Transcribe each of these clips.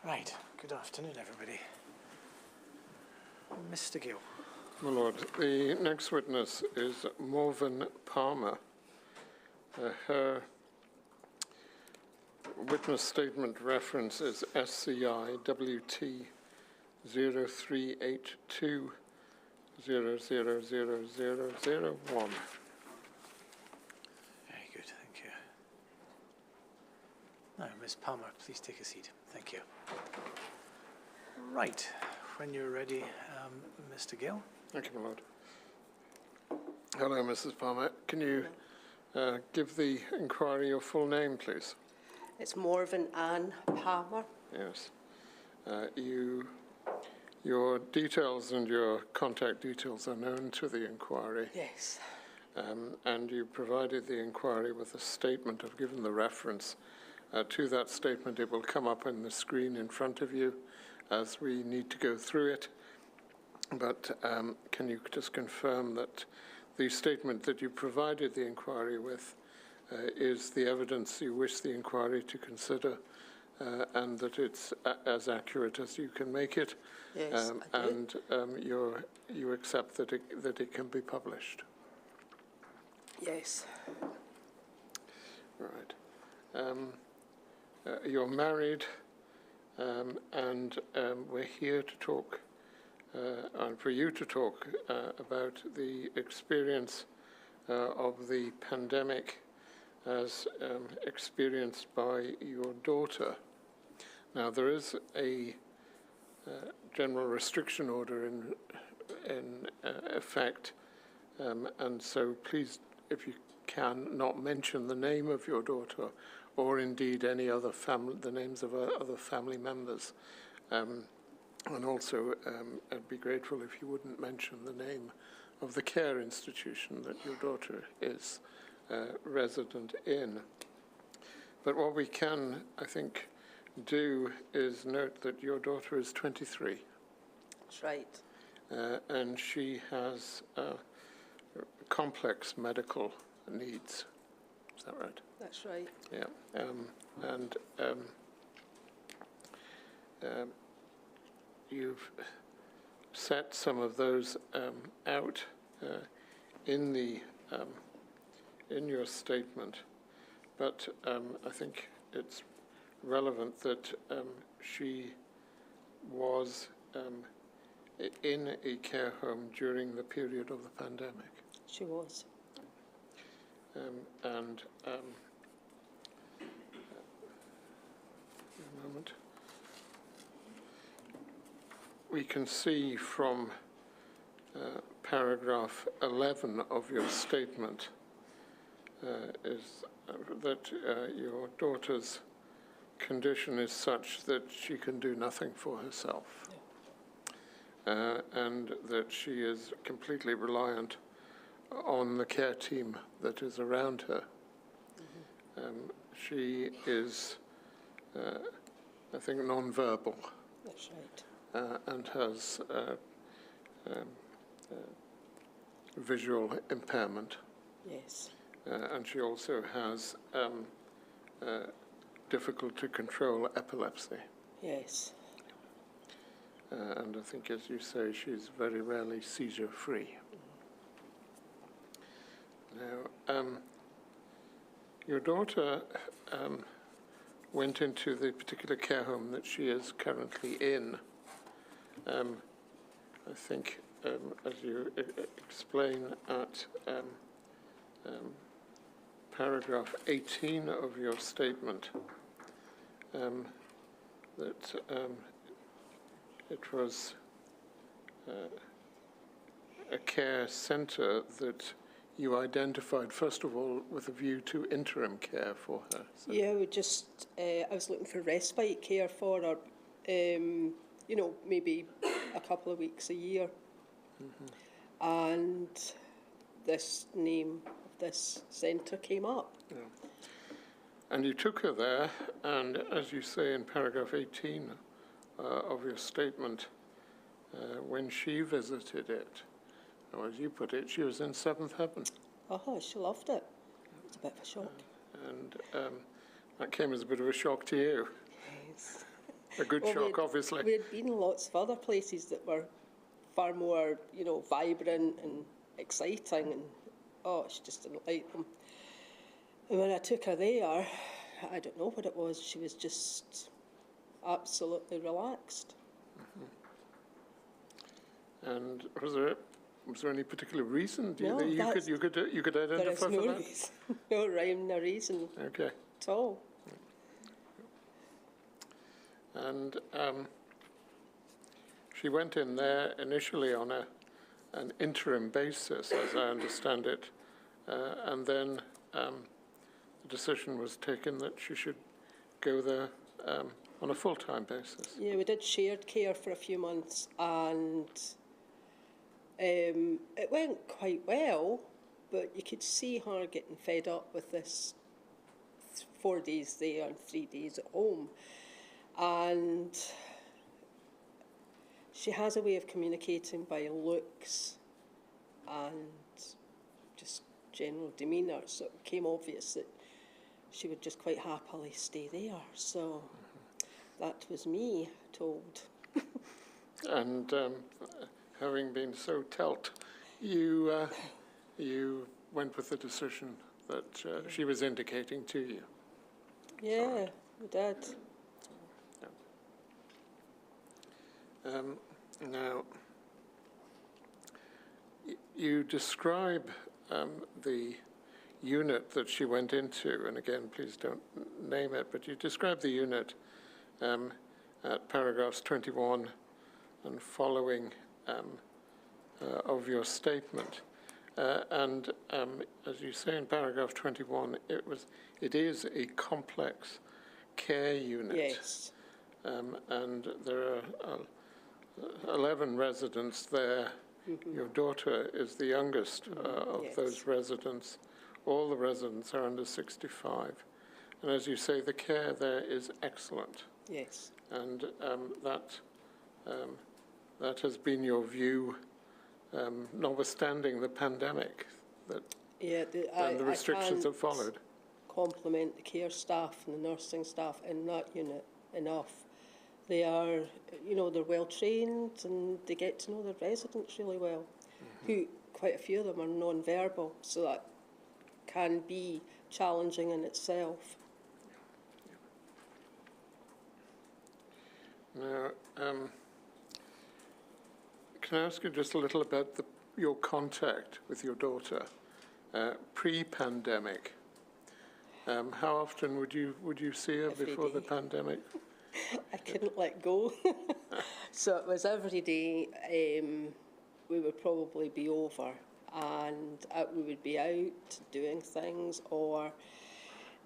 Right, good afternoon everybody. Mr. Gill. My Lord, the next witness is Morven Palmer. Her witness statement reference is SCI WT 0382000001. Very good, thank you. Now, Ms. Palmer, please take a seat. Thank you. Right, when you're ready, Mr. Gill. Thank you, my Lord. Hello, Mrs. Palmer. Can you give the inquiry your full name, please? It's Morven Ann Palmer. Yes. Your details and your contact details are known to the inquiry. Yes. And you provided the inquiry with a statement. I've given the reference to that statement. It will come up on the screen in front of you as we need to go through it. But can you just confirm that the statement that you provided the inquiry with is the evidence you wish the inquiry to consider, and that it's as accurate as you can make it? Yes, I do. And you accept that it can be published? Yes. Right. You're married, and we're here to talk, and for you to talk about the experience of the pandemic as experienced by your daughter. Now, there is a general restriction order in effect, and so please, if you can, not mention the name of your daughter or indeed any other family, the names of other family members. And also, I'd be grateful if you wouldn't mention the name of the care institution that your daughter is resident in. But what we can, I think, do is note that your daughter is 23. That's right. And she has complex medical needs. Is that right? That's right. Yeah. You've set some of those out in your statement, but I think it's relevant that she was in a care home during the period of the pandemic. She was. A moment. We can see from paragraph 11 of your statement is that your daughter's condition is such that she can do nothing for herself, and that she is completely reliant on the care team that is around her. Mm-hmm. She is, I think, non-verbal. That's right. And has visual impairment. Yes. And she also has difficult to control epilepsy. Yes. And I think, as you say, she's very rarely seizure-free. Now, your daughter went into the particular care home that she is currently in. I think, as you explain at paragraph 18 of your statement, that it was a care centre that you identified, first of all, with a view to interim care for her. So. Yeah, I was looking for respite care for her, maybe a couple of weeks a year. Mm-hmm. And this name of this centre came up. Yeah. And you took her there, and as you say in paragraph 18 of your statement, when she visited it, or as you put it, she was in seventh heaven. Oh, she loved it. It was a bit of a shock. And that came as a bit of a shock to you. Yes. A good shock, obviously. We had been lots of other places that were far more, you know, vibrant and exciting, and she just didn't like them. And when I took her there, I don't know what it was, she was just absolutely relaxed. And was there any particular reason No, that you could identify There is for no that? reason, no rhyme, no reason Okay. at all. And she went in there initially on an interim basis, as I understand it, and then the decision was taken that she should go there on a full-time basis. Yeah, we did shared care for a few months, and it went quite well, but you could see her getting fed up with this 4 days there and 3 days at home. And she has a way of communicating by looks and just general demeanour, so it became obvious that she would just quite happily stay there. So that was me told. And having been so told, you went with the decision that she was indicating to you. Yeah, we did. Now, you describe the unit that she went into, and again, please don't name it, but you describe the unit at paragraphs 21 and following of your statement. And as you say in paragraph 21, it is a complex care unit. Yes. And there are 11 residents there. Mm-hmm. Your daughter is the youngest of those residents. All the residents are under 65. And as you say, the care there is excellent. Yes. And that has been your view, notwithstanding the pandemic, and the restrictions have followed. Compliment the care staff and the nursing staff in that unit enough. They are, they're well trained and they get to know their residents really well, who quite a few of them are non-verbal, so that can be challenging in itself. Now, can I ask you just a little about your contact with your daughter pre-pandemic? How often would you see her before the pandemic? I couldn't let go. So it was every day. We would probably be over, and we would be out doing things, or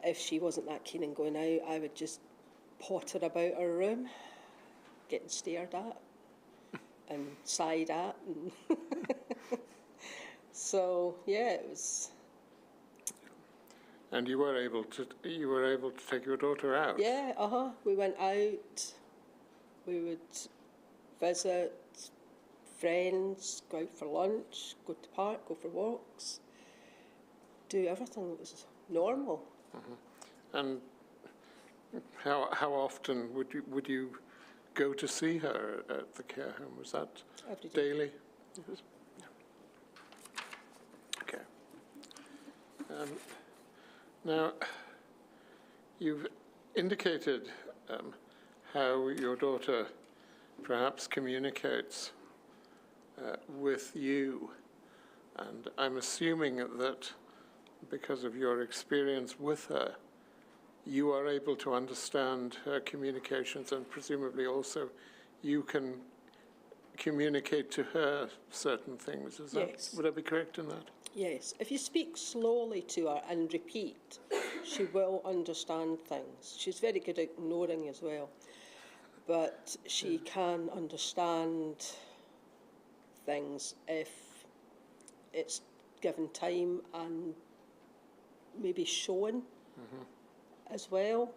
if she wasn't that keen on going out, I would just potter about her room, getting stared at and sighed at. And so, yeah, it was... And you were able to take your daughter out? Yeah, we went out, we would visit friends, go out for lunch, go to the park, go for walks, do everything that was normal. Mm-hmm. And how often would you go to see her at the care home? Was that every day. Daily? Mm-hmm. Okay. Now, you've indicated how your daughter perhaps communicates with you, and I'm assuming that because of your experience with her, you are able to understand her communications, and presumably also you can communicate to her certain things. Yes. Would I be correct in that? Yes, if you speak slowly to her and repeat, she will understand things. She's very good at ignoring as well, but she can understand things if it's given time and maybe shown as well.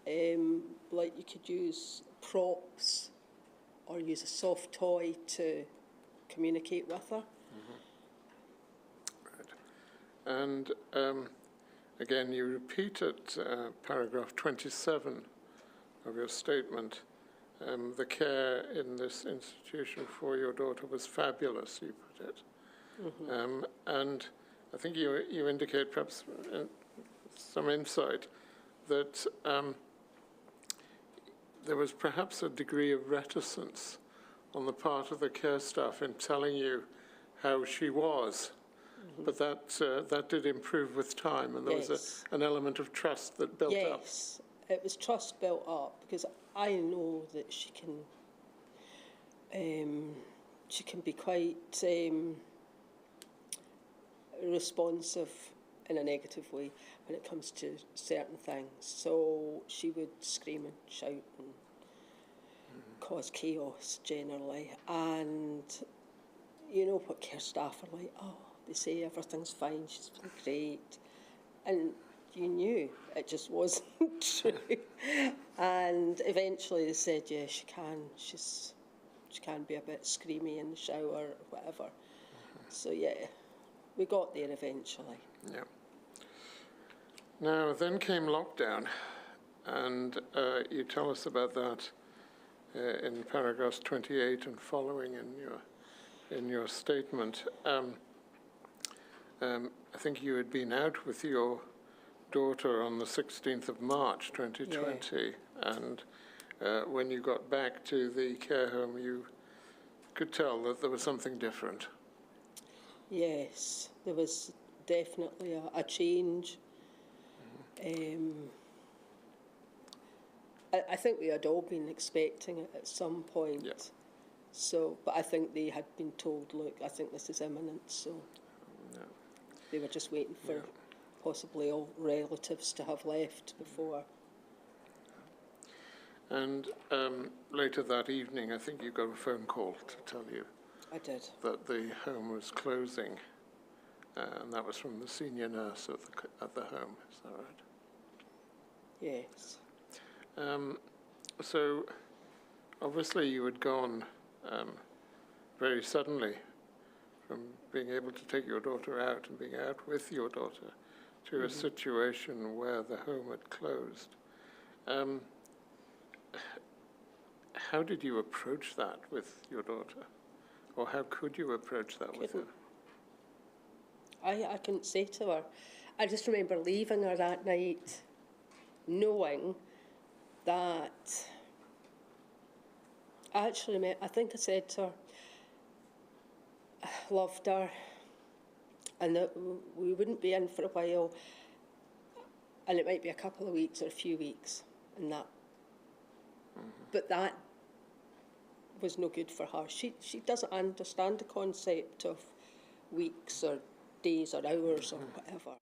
Like you could use props or use a soft toy to communicate with her. And again, you repeat at paragraph 27 of your statement, the care in this institution for your daughter was fabulous, you put it. And I think you indicate perhaps some insight that there was perhaps a degree of reticence on the part of the care staff in telling you how she was, but that did improve with time, and there was an element of trust that built up. Yes, it was trust built up because I know that she can be quite responsive in a negative way when it comes to certain things. So she would scream and shout and cause chaos generally. And you know what care staff are like, oh, they say everything's fine, she's been great. And you knew it just wasn't true. And eventually they said, yeah, she can be a bit screamy in the shower or whatever. So yeah, we got there eventually. Yeah. Now, then came lockdown, and you tell us about that in paragraphs 28 and following in your statement. I think you had been out with your daughter on the 16th of March 2020, and when you got back to the care home, you could tell that there was something different. Yes, there was definitely a change. I think we had all been expecting it at some point. Yeah. So, but I think they had been told, look, I think this is imminent, so they were just waiting for possibly all relatives to have left before. And later that evening, I think you got a phone call to tell you I did. that the home was closing, and that was from the senior nurse at the home. Is that right? Yes. So, obviously, you had gone very suddenly from being able to take your daughter out and being out with your daughter to a situation where the home had closed. How did you approach that with your daughter? Or how could you approach that with her? I couldn't say to her. I just remember leaving her that night knowing that I think I said to her, I loved her and that we wouldn't be in for a while and it might be a couple of weeks or a few weeks and that. But that was no good for her. She doesn't understand the concept of weeks or days or hours or whatever.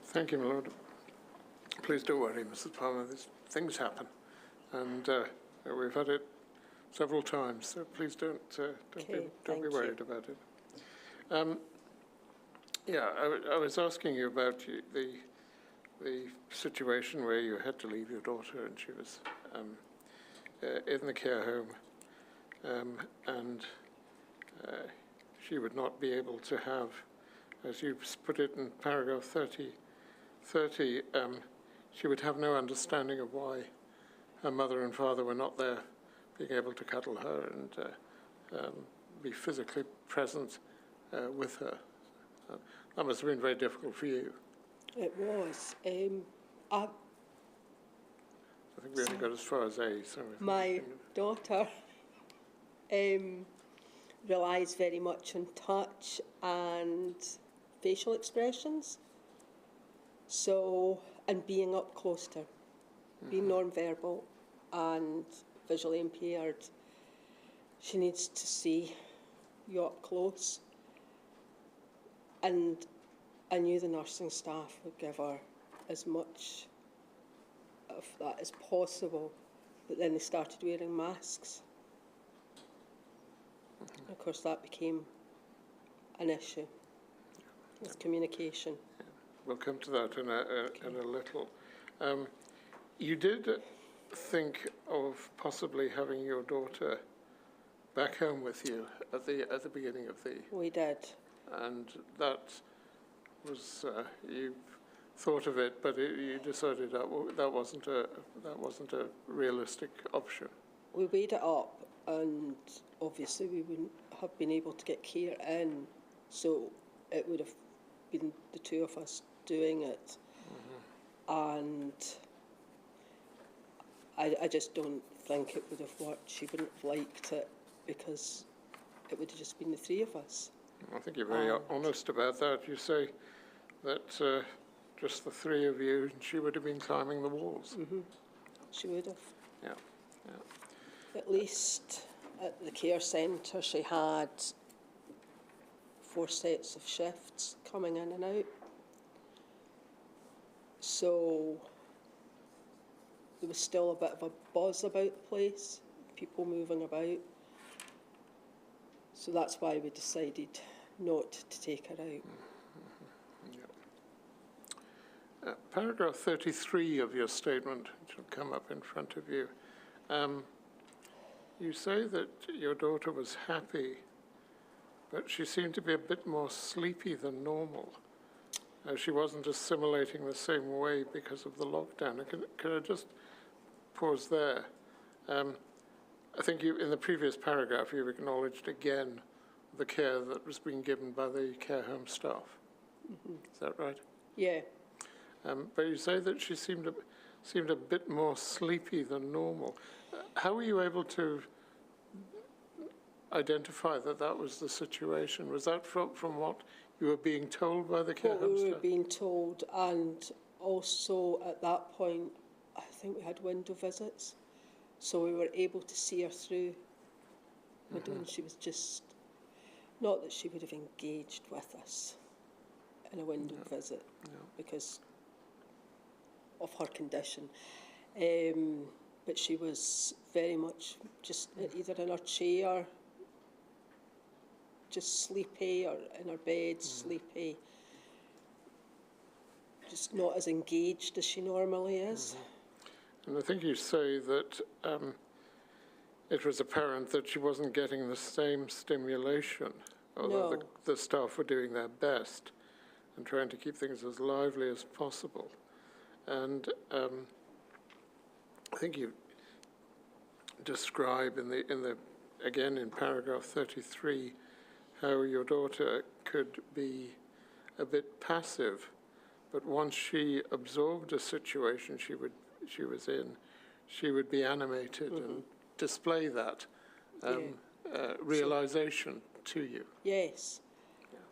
Thank you, my lord. Please don't worry, Mrs. Palmer. Things happen, and we've had it several times. So please don't be worried about it. Yeah, I was asking you about the situation where you had to leave your daughter and she was in the care home, and she would not be able to have, as you put it in paragraph 30, she would have no understanding of why her mother and father were not there, being able to cuddle her and be physically present with her. That must have been very difficult for you. It was. I think we only got as far as A. So my daughter relies very much on touch and facial expressions. So, and being up close to her, being non-verbal and visually impaired, she needs to see you up close. And I knew the nursing staff would give her as much of that as possible, but then they started wearing masks. And of course, that became an issue with communication. we'll come to that in a little. You did think of possibly having your daughter back home with you at the beginning of the. We did. And that was you thought of it, but you decided that wasn't a realistic option. We weighed it up, and obviously we wouldn't have been able to get care in, so it would have been the two of us doing it. And I just don't think it would have worked. She wouldn't have liked it because it would have just been the three of us. I think you're very honest about that. You say that just the three of you, and she would have been climbing the walls. She would have. Yeah. At least at the care centre, she had 4 sets of shifts coming in and out. So there was still a bit of a buzz about the place, people moving about. So that's why we decided not to take her out. Paragraph 33 of your statement, which will come up in front of you, you say that your daughter was happy, but she seemed to be a bit more sleepy than normal. She wasn't assimilating the same way because of the lockdown. Can I just pause there? I think in the previous paragraph, you've acknowledged again the care that was being given by the care home staff. Is that right? Yeah. But you say that she seemed a bit more sleepy than normal. How were you able to identify that that was the situation? Was that from what you were being told by the care home staff? What we were being told, and also at that point, I think we had window visits. So we were able to see her through window, and she was just, not that she would have engaged with us in a window visit because of her condition. But she was very much just either in her chair, just sleepy, or in her bed, sleepy. Just not as engaged as she normally is. And I think you say that it was apparent that she wasn't getting the same stimulation, although the staff were doing their best and trying to keep things as lively as possible. And I think you describe again in paragraph 33 how your daughter could be a bit passive, but once she absorbed a situation she was in, she would be animated and display that realization to you. Yes.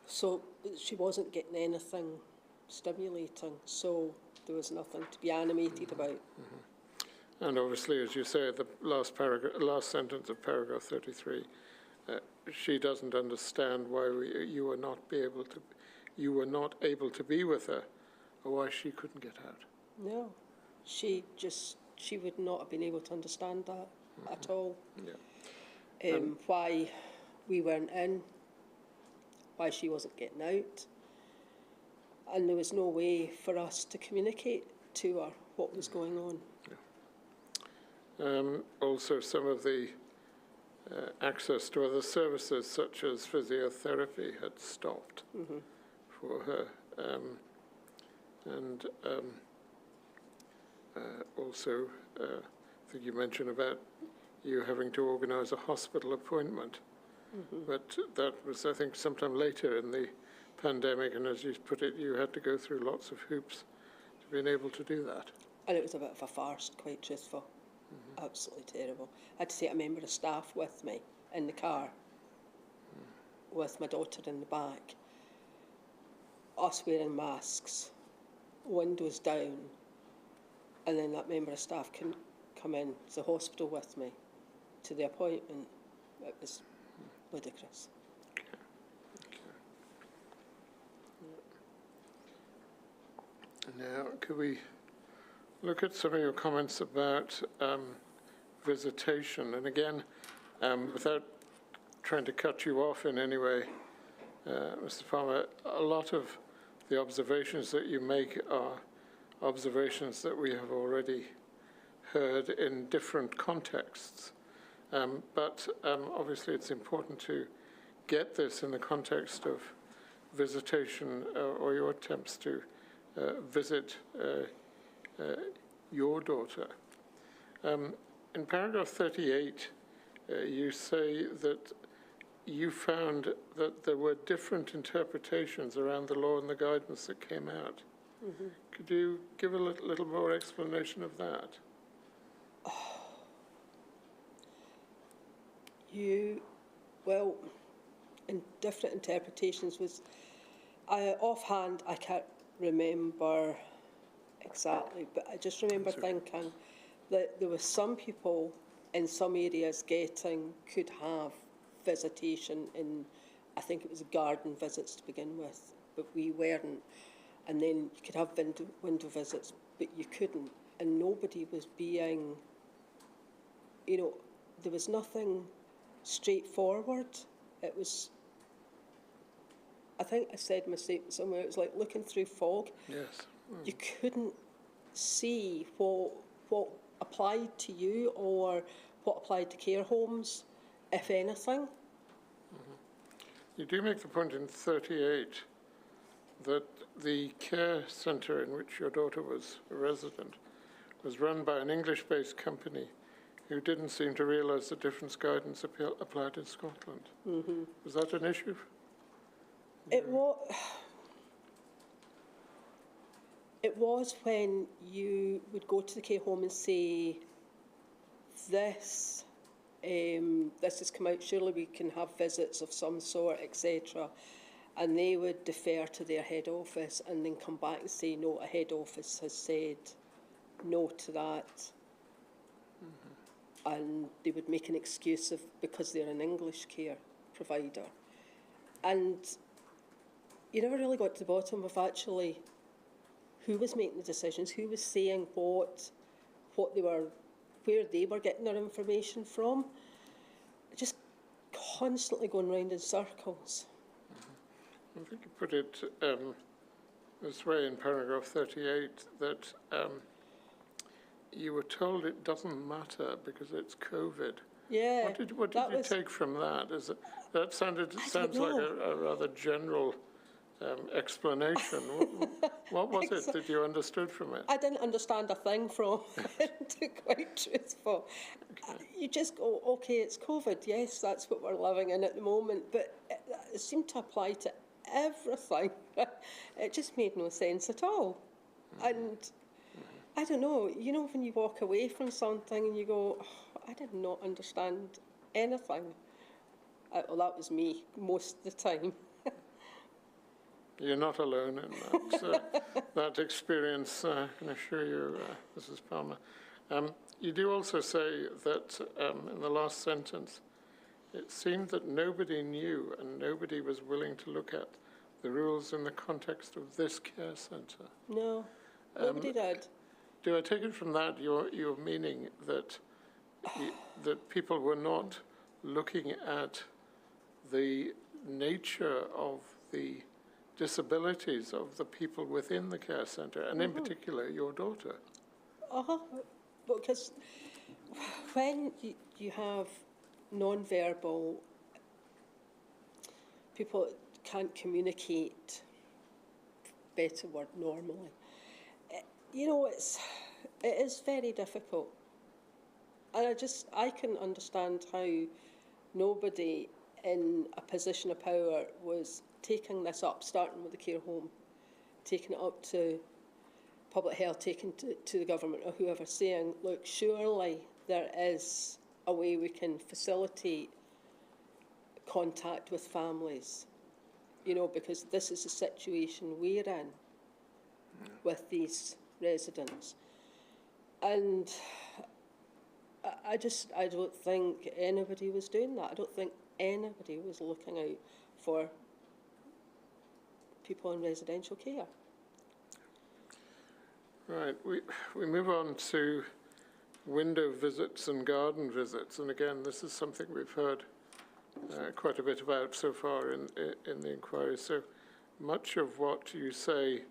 So she wasn't getting anything stimulating, so there was nothing to be animated about. And obviously, as you say, the last sentence of paragraph 33, she doesn't understand why you were not able to be with her, or why she couldn't get out? No, she would not have been able to understand that at all. Yeah. Why we weren't in, why she wasn't getting out. And there was no way for us to communicate to her what was going on. Also, some of the access to other services, such as physiotherapy, had stopped for her. Also, I think you mentioned about you having to organise a hospital appointment. But that was, I think, sometime later in the pandemic, and as you put it, you had to go through lots of hoops to being able to do that. And it was a bit of a farce, quite truthful. Absolutely terrible. I had to take a member of staff with me in the car, with my daughter in the back, us wearing masks, windows down, and then that member of staff can come in to the hospital with me to the appointment. It was ludicrous. Now, could we look at some of your comments about visitation? And again, without trying to cut you off in any way, Mr. Palmer, a lot of the observations that you make are observations that we have already heard in different contexts. But obviously it's important to get this in the context of visitation or your attempts to visit your daughter. In paragraph 38, you say that you found that there were different interpretations around the law and the guidance that came out. Could you give a little more explanation of that? Well, in different interpretations was, offhand I can't remember exactly, but I just remember thinking that there were some people in some areas could have visitation in, I think it was garden visits to begin with, but we weren't. And then you could have window visits, but you couldn't. And nobody was being, there was nothing straightforward. It was, I think I said in my statement somewhere, it was like looking through fog. Yes. You couldn't see what applied to you or what applied to care homes, if anything. You do make the point in 38 that the care centre in which your daughter was a resident was run by an English-based company who didn't seem to realise the difference guidance applied in Scotland. Was that an issue? It was when you would go to the care home and say, this has come out, surely we can have visits of some sort, etc. And they would defer to their head office and then come back and say, no, a head office has said no to that. And they would make an excuse because they're an English care provider. And you never really got to the bottom of actually who was making the decisions, who was saying what they were, where they were getting their information from. Just constantly going round in circles. I think you put it this way in paragraph 38, that you were told it doesn't matter because it's COVID. Yeah. What did you take from that? That sounds like a rather general explanation. What was it that you understood from it? I didn't understand a thing from it, to be quite truthful. Okay. You just go, okay, it's COVID, yes, that's what we're living in at the moment, but it seemed to apply to everything. It just made no sense at all. And I don't know, when you walk away from something and you go, oh, I did not understand anything. Well, that was me most of the time. You're not alone in that. So that experience, I can assure you, Mrs. Palmer. You do also say that in the last sentence, it seemed that nobody knew and nobody was willing to look at the rules in the context of this care centre? No, nobody did. Do I take it from that you're meaning that that people were not looking at the nature of the disabilities of the people within the care centre, and in particular your daughter? Because when you have non-verbal people that can't communicate, better word, normally, you know, it is very difficult. And I can understand how nobody in a position of power was taking this up, starting with the care home, taking it up to public health, taking to the government or whoever, saying, look, surely there is a way we can facilitate contact with families, you know, because this is the situation we're in with these residents. And I don't think anybody was doing that. I don't think anybody was looking out for people in residential care. Right, we move on to window visits and garden visits, and again, this is something we've heard quite a bit about so far in the inquiry. So much of what you say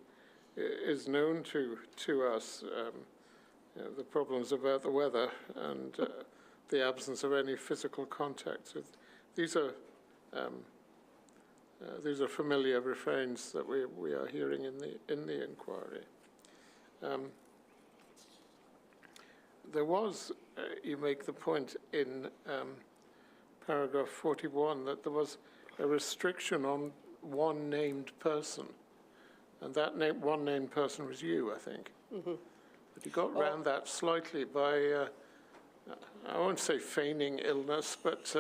is known to us. You know, the problems about the weather and the absence of any physical contact. So these are familiar refrains that we are hearing in the inquiry. There was, you make the point in paragraph 41 that there was a restriction on one named person, and that one named person was you, I think. Mm-hmm. But you got round that slightly by, I won't say feigning illness, but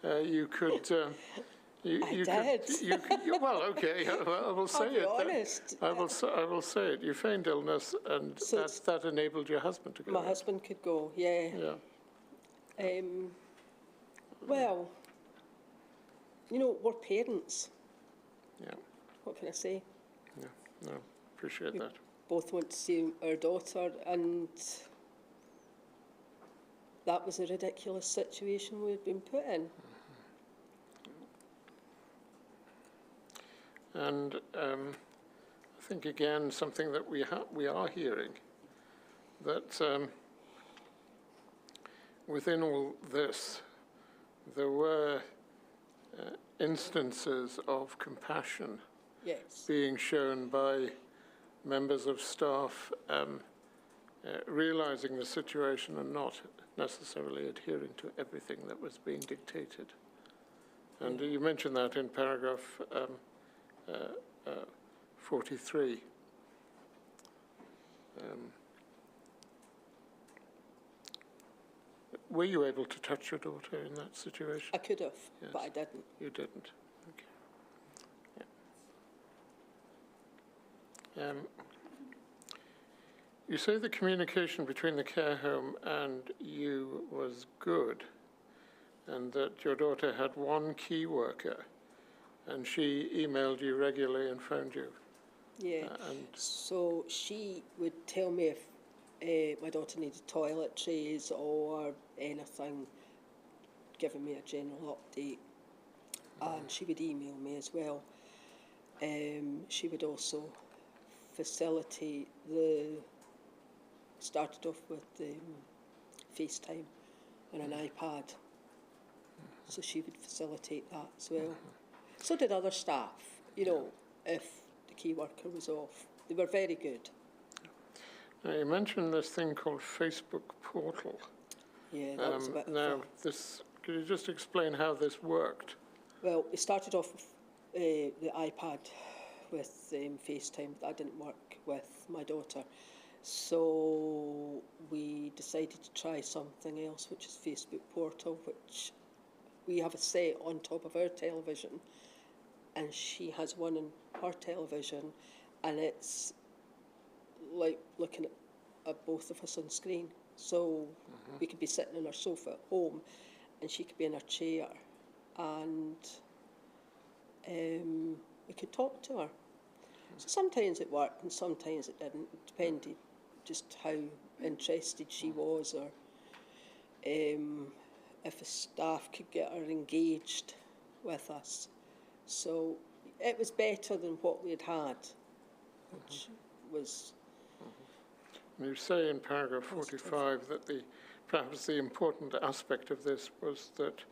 you could. You could, well, okay. I will say it. I'll be honest. I will say it. You feigned illness, and so that enabled your husband to go. My husband could go. Yeah. Yeah. Well, you know, we're parents. Yeah. What can I say? Yeah. No, appreciate that. Both went to see our daughter, and that was a ridiculous situation we had been put in. And I think, again, something that we are hearing, that within all this, there were instances of compassion being shown by members of staff realising the situation and not necessarily adhering to everything that was being dictated. And you mentioned that in paragraph 43. Were you able to touch your daughter in that situation? I could have, Yes. but I didn't. You didn't. Okay. Yeah. You say the communication between the care home and you was good, and that your daughter had one key worker, and she emailed you regularly and phoned you. Yeah. So she would tell me if my daughter needed toiletries or anything, giving me a general update. And she would email me as well. She would also facilitate started off with FaceTime and an iPad. So she would facilitate that as well. So did other staff, you know, if the key worker was off. They were very good. Now, you mentioned this thing called Facebook Portal. Yeah, that was a bit now, could you just explain how this worked? Well, we started off with the iPad with FaceTime. That didn't work with my daughter. So we decided to try something else, which is Facebook Portal, which we have a set on top of our television, and she has one in her television, and it's like looking at both of us on screen. So we could be sitting on our sofa at home, and she could be in her chair, and we could talk to her. So sometimes it worked and sometimes it didn't. It depended just how interested she was, or if the staff could get her engaged with us. So it was better than what we had, which was... You say in paragraph 45 that perhaps the important aspect of this was that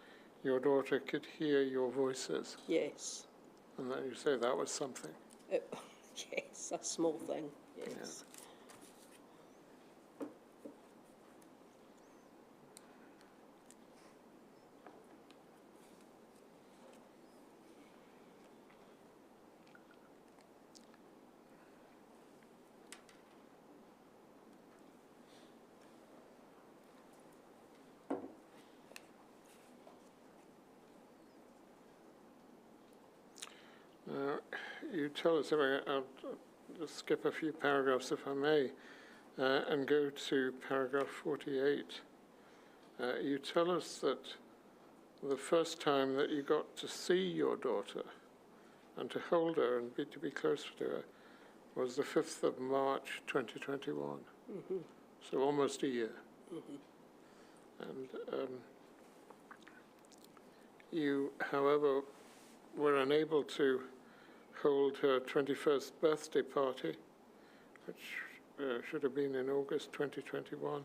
your daughter could hear your voices. Yes. And then you say that was something. Yes, a small thing, yes. Yeah. You tell us, I'll just skip a few paragraphs if I may, and go to paragraph 48. You tell us that the first time that you got to see your daughter and to hold her and to be close to her was the 5th of March 2021. Mm-hmm. So almost a year. Mm-hmm. And you, however, were unable to hold her 21st birthday party, which should have been in August 2021,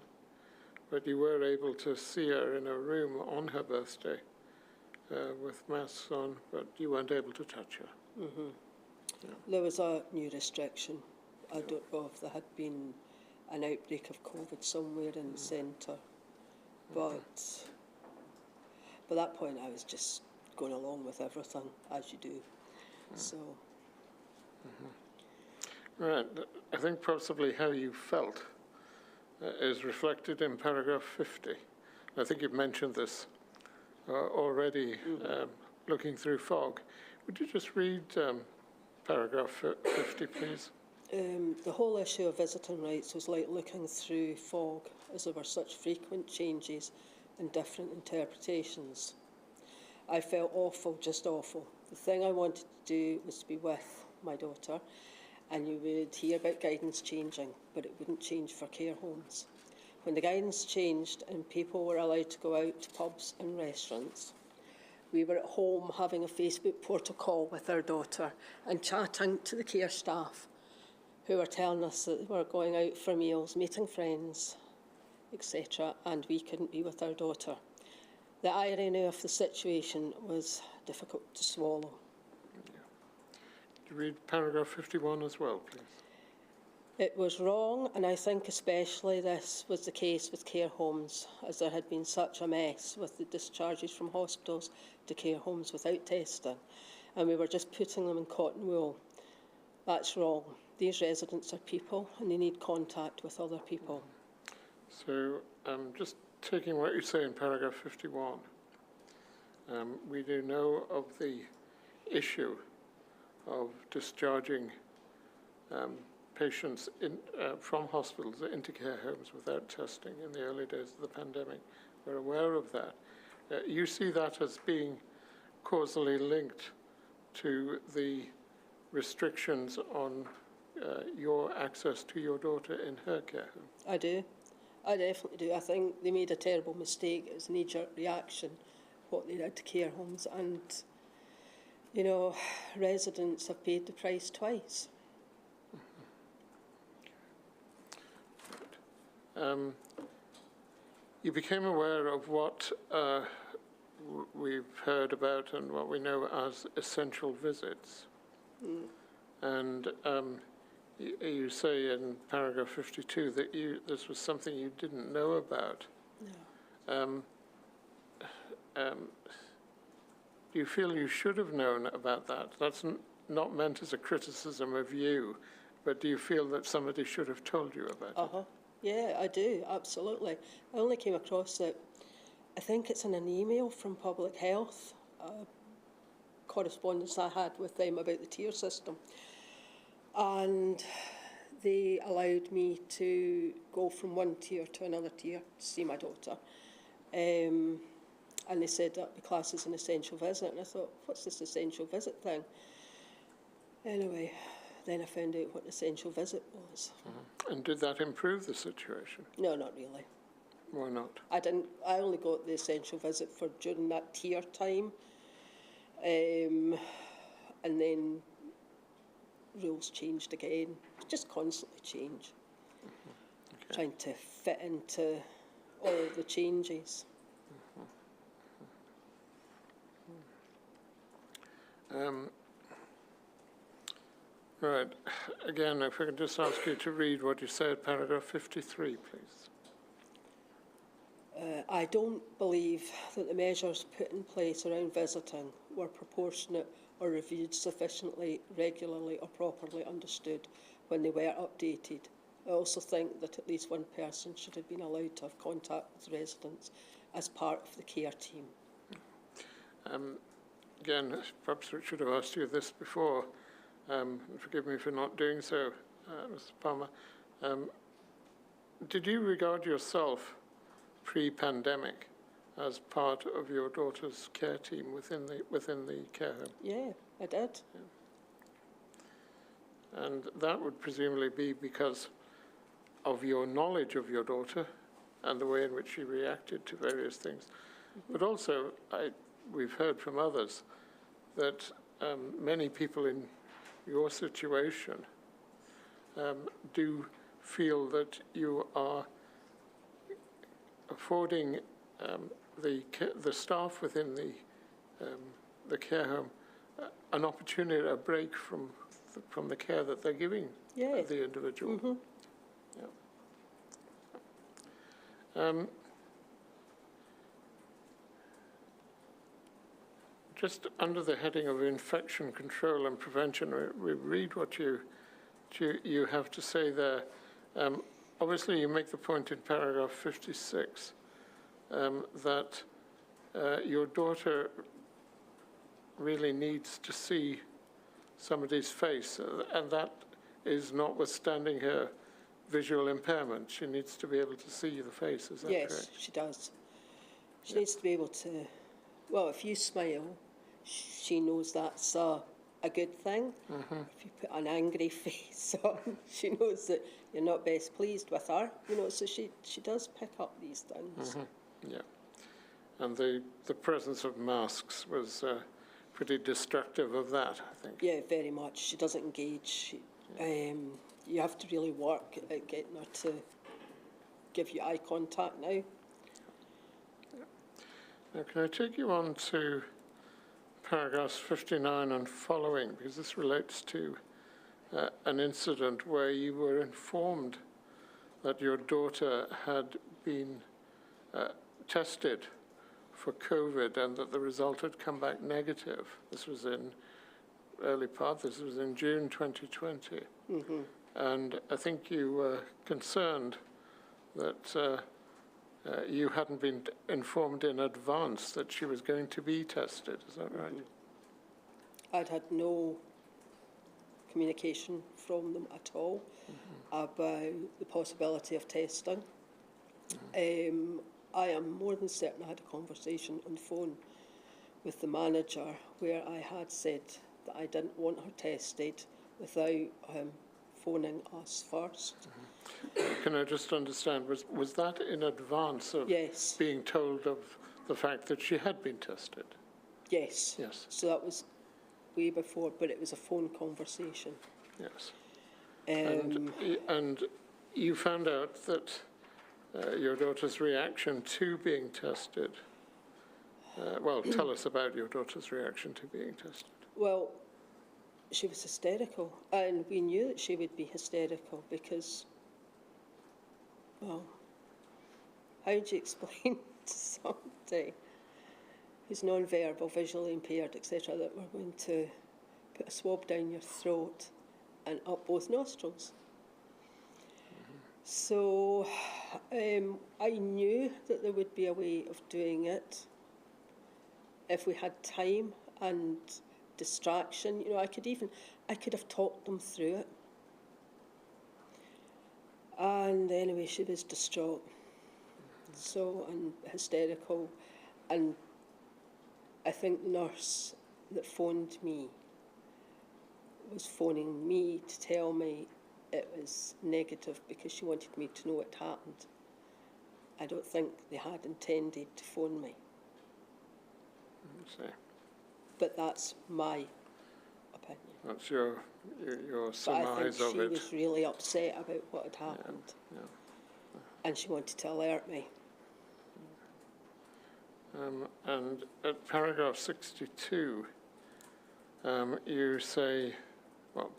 but you were able to see her in a room on her birthday with masks on, but you weren't able to touch her. Mm-hmm. Yeah. There was a new restriction. I don't know if there had been an outbreak of COVID somewhere in the centre, but by that point I was just going along with everything, as you do. So. Right. I think possibly how you felt is reflected in paragraph 50. I think you've mentioned this already, looking through fog. Would you just read paragraph 50, please? The whole issue of visiting rights was like looking through fog, as there were such frequent changes and different interpretations. I felt awful, just awful. The thing I wanted to do was to be with my daughter, and you would hear about guidance changing, but it wouldn't change for care homes. When the guidance changed and people were allowed to go out to pubs and restaurants, we were at home having a Facebook protocol with our daughter and chatting to the care staff who were telling us that they were going out for meals, meeting friends, etc., and we couldn't be with our daughter. The irony of the situation was difficult to swallow. Read paragraph 51 as well, please. It was wrong, and I think especially this was the case with care homes, as there had been such a mess with the discharges from hospitals to care homes without testing, and we were just putting them in cotton wool. That's wrong. These residents are people, and they need contact with other people. So, just taking what you say in paragraph 51, we do know of the issue of discharging patients from hospitals into care homes without testing in the early days of the pandemic. We're aware of that. You see that as being causally linked to the restrictions on your access to your daughter in her care home? I do. I definitely do. I think they made a terrible mistake. It was a knee-jerk reaction, what they did to care homes, and you know, residents have paid the price twice. You became aware of what we've heard about and what we know as essential visits. And you say in paragraph 52 that this was something you didn't know about. No. Do you feel you should have known about that? That's not meant as a criticism of you, but do you feel that somebody should have told you about it? Yeah, I do, absolutely. I only came across it, I think it's in an email from Public Health, correspondence I had with them about the tier system. And they allowed me to go from one tier to another tier to see my daughter. And they said that the class is an essential visit. And I thought, what's this essential visit thing? Anyway, then I found out what an essential visit was. And did that improve the situation? No, not really. Why not? I only got the essential visit for during that tier time. And then rules changed again. Just constantly change. Okay. Trying to fit into all the changes. Right. Again, if I can just ask you to read what you said, paragraph 53, please. I don't believe that the measures put in place around visiting were proportionate or reviewed sufficiently, regularly or properly understood when they were updated. I also think that at least one person should have been allowed to have contact with residents as part of the care team. Again, perhaps we should have asked you this before. Forgive me for not doing so, Mr. Palmer. Did you regard yourself pre-pandemic as part of your daughter's care team within the care home? Yeah, I did. Yeah. And that would presumably be because of your knowledge of your daughter and the way in which she reacted to various things. But also, we've heard from others that many people in your situation do feel that you are affording the staff within the care home an opportunity, a break from the care that they're giving the individual. Mm-hmm. Yeah. Just under the heading of infection control and prevention, we read what you have to say there. Obviously, you make the point in paragraph 56 that your daughter really needs to see somebody's face, and that is notwithstanding her visual impairment. She needs to be able to see the face, is that correct? Yes, she does. She needs to be able to, well, if you smile, she knows that's a good thing. Mm-hmm. If you put an angry face on, she knows that you're not best pleased with her. You know, so she does pick up these things. Mm-hmm. Yeah. And the presence of masks was pretty destructive of that, I think. Yeah, very much. She doesn't engage. You have to really work at getting her to give you eye contact now. Now, can I take you on to paragraphs 59 and following, because this relates to an incident where you were informed that your daughter had been tested for COVID and that the result had come back negative. This was in this was in June 2020. Mm-hmm. And I think you were concerned that you hadn't been informed in advance that she was going to be tested. Is that right? I'd had no communication from them at all about the possibility of testing. I am more than certain I had a conversation on the phone with the manager where I had said that I didn't want her tested without phoning us first. Can I just understand, was that in advance of Yes. being told of the fact that she had been tested? Yes. Yes. So that was way before, but it was a phone conversation. Yes. Um, And you found out that your daughter's reaction to being tested, well, tell us about your daughter's reaction to being tested. Well, she was hysterical, and we knew that she would be hysterical because, well, how do you explain to somebody who's non-verbal, visually impaired, etc., that we're going to put a swab down your throat and up both nostrils? So I knew that there would be a way of doing it if we had time and distraction. You know, I could have talked them through it. And anyway, she was distraught, and hysterical. And I think the nurse that phoned me was phoning me to tell me it was negative because she wanted me to know what happened. I don't think they had intended to phone me. But that's my opinion. That's your But I surmise think of she it. was really upset about what had happened. Yeah. And she wanted to alert me. And at paragraph 62, you say, well,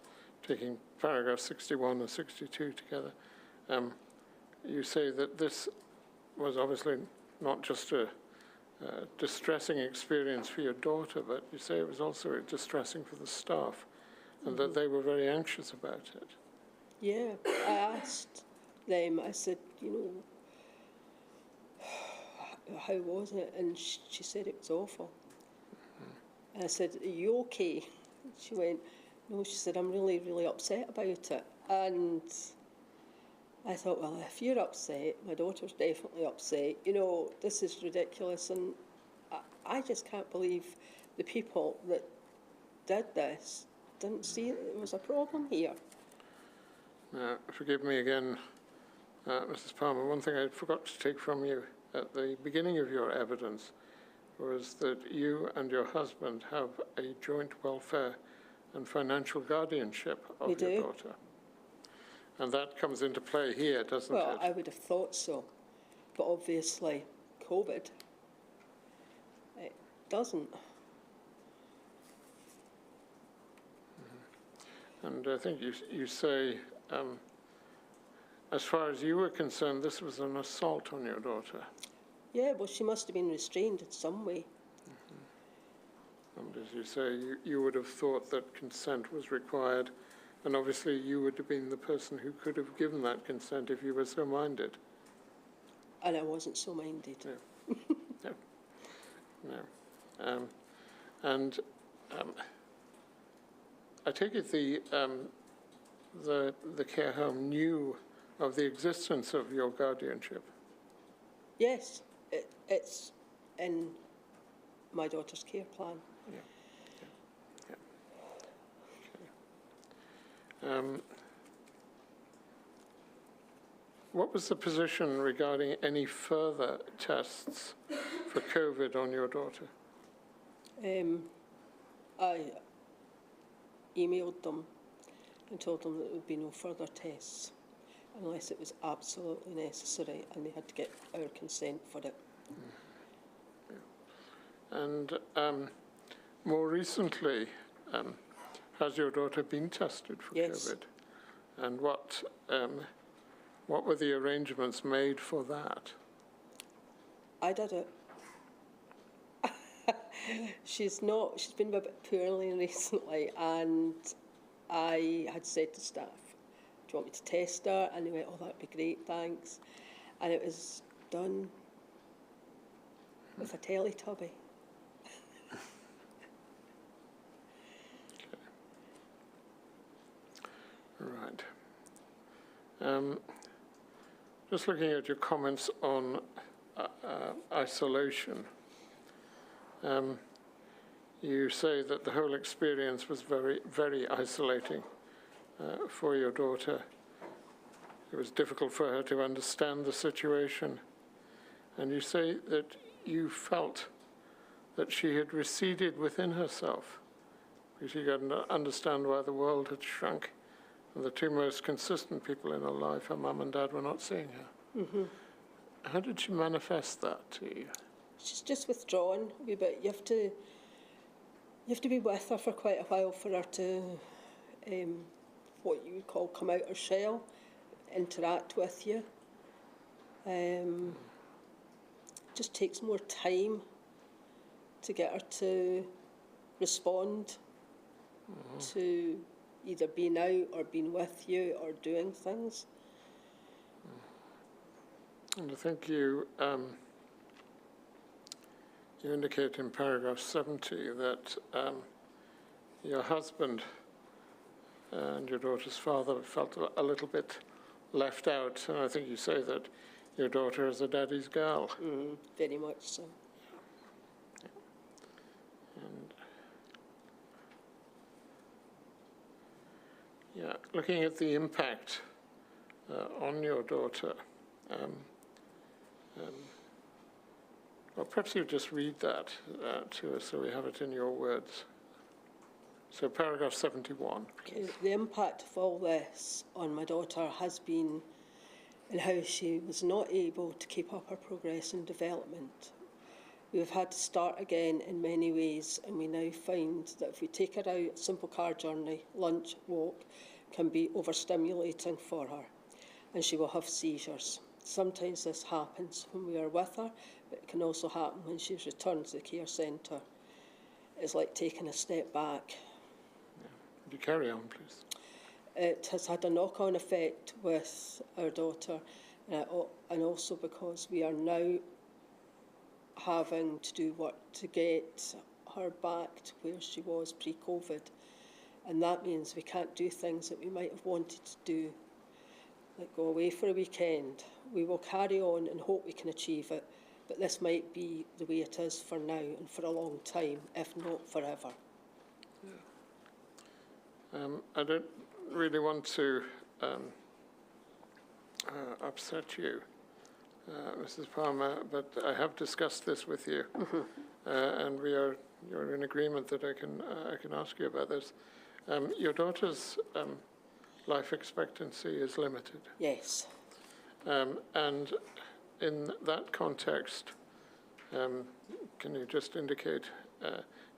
taking paragraph 61 and 62 together, you say that this was obviously not just a distressing experience for your daughter, but you say it was also distressing for the staff, and that they were very anxious about it. Yeah, I asked them, I said, how was it? And she said it was awful. And I said, are you okay? She went, no, she said, I'm really, really upset about it. And I thought, well, if you're upset, my daughter's definitely upset. This is ridiculous. And I just can't believe the people that did this didn't see that there was a problem here. Forgive me again, Mrs. Palmer. One thing I forgot to take from you at the beginning of your evidence was that you and your husband have a joint welfare and financial guardianship of your daughter. And that comes into play here, doesn't it? Well, I would have thought so. But obviously, COVID, it doesn't. And I think you say, as far as you were concerned, this was an assault on your daughter. Yeah, well, she must have been restrained in some way. And as you say, you would have thought that consent was required, and obviously you would have been the person who could have given that consent if you were so minded. And I wasn't so minded. No. And I take it the care home knew of the existence of your guardianship? Yes, it's in my daughter's care plan. Yeah. Okay. What was the position regarding any further tests for COVID on your daughter? I emailed them and told them that there would be no further tests unless it was absolutely necessary, and they had to get our consent for it. And more recently, has your daughter been tested for COVID? And what were the arrangements made for that? I did it. She's been a bit poorly recently, and I had said to staff, do you want me to test her? And they went, oh, that'd be great, thanks. And it was done with a Teletubby. Right. Just looking at your comments on isolation, you say that the whole experience was very, very isolating for your daughter. It was difficult for her to understand the situation. And you say that you felt that she had receded within herself because she couldn't understand why the world had shrunk. And the two most consistent people in her life, her mum and dad, were not seeing her. Mm-hmm. How did she manifest that to you? She's just withdrawn a wee bit. You have to be with her for quite a while for her to, what you would call, come out her shell, interact with you. Just takes more time to get her to respond to either being out or being with you or doing things. And I think you indicate in paragraph 70 that your husband and your daughter's father felt a little bit left out, and I think you say that your daughter is a daddy's girl. Very much so. And Yeah, looking at the impact on your daughter, well, perhaps you just read that to us so we have it in your words. So paragraph 71. Okay, the impact of all this on my daughter has been in how she was not able to keep up her progress and development. We have had to start again in many ways, and we now find that if we take her out, a simple car journey, lunch, walk, can be overstimulating for her, and she will have seizures. Sometimes this happens when we are with her, but it can also happen when she's returned to the care centre. It's like taking a step back. Would you carry on, please? It has had a knock-on effect with our daughter, and also because we are now having to do work to get her back to where she was pre-COVID. And that means we can't do things that we might have wanted to do, like go away for a weekend. We will carry on and hope we can achieve it, but this might be the way it is for now and for a long time, if not forever. I don't really want to upset you, Mrs. Palmer, but I have discussed this with you, and you're in agreement that I can ask you about this. Your daughter's life expectancy is limited. Yes. And in that context, can you just indicate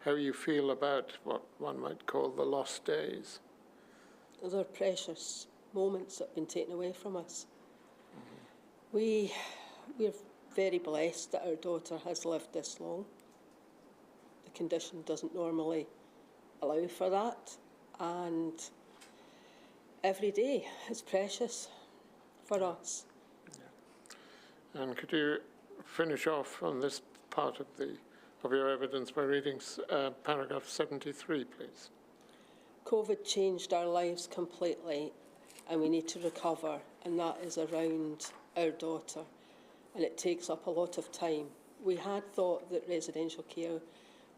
how you feel about what one might call the lost days? Those are precious moments that have been taken away from us. We're very blessed that our daughter has lived this long. The condition doesn't normally allow for that, and every day is precious for us. Yeah. And could you finish off on this part of your evidence by reading paragraph 73, please? COVID changed our lives completely, and we need to recover, and that is around our daughter, and it takes up a lot of time. We had thought that residential care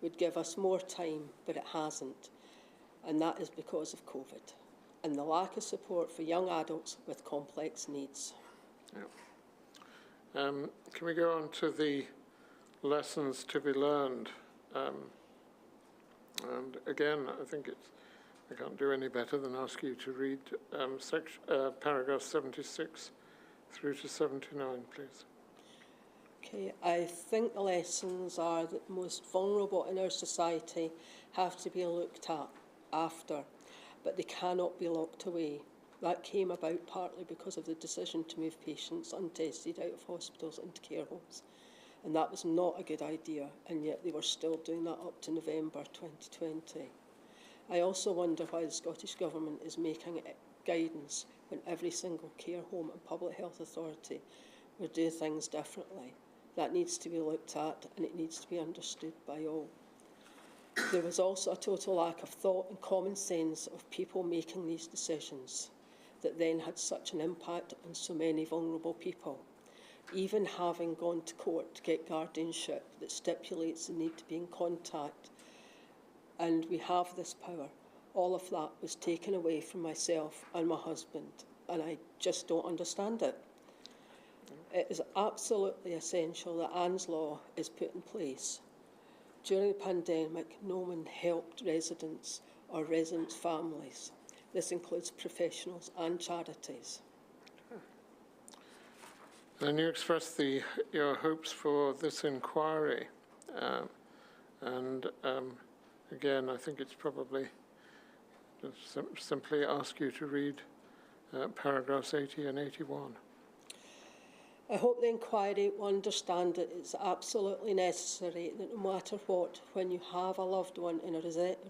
would give us more time, but it hasn't, and that is because of COVID and the lack of support for young adults with complex needs. Yeah. Can we go on to the lessons to be learned? And again, I can't do any better than ask you to read paragraph 76 through to 79, please. Okay, I think the lessons are that the most vulnerable in our society have to be looked at after, but they cannot be locked away. That came about partly because of the decision to move patients untested out of hospitals into care homes. And that was not a good idea, and yet they were still doing that up to November 2020. I also wonder why the Scottish Government is making guidance when every single care home and public health authority will do things differently. That needs to be looked at, and it needs to be understood by all. There was also a total lack of thought and common sense of people making these decisions that then had such an impact on so many vulnerable people. Even having gone to court to get guardianship that stipulates the need to be in contact, and we have this power, all of that was taken away from myself and my husband, and I just don't understand it. It is absolutely essential that Anne's Law is put in place. During the pandemic, no one helped residents or residents' families. This includes professionals and charities. And you expressed your hopes for this inquiry. Again, I think it's probably just simply ask you to read paragraphs 80 and 81. I hope the inquiry will understand that it's absolutely necessary that no matter what, when you have a loved one in a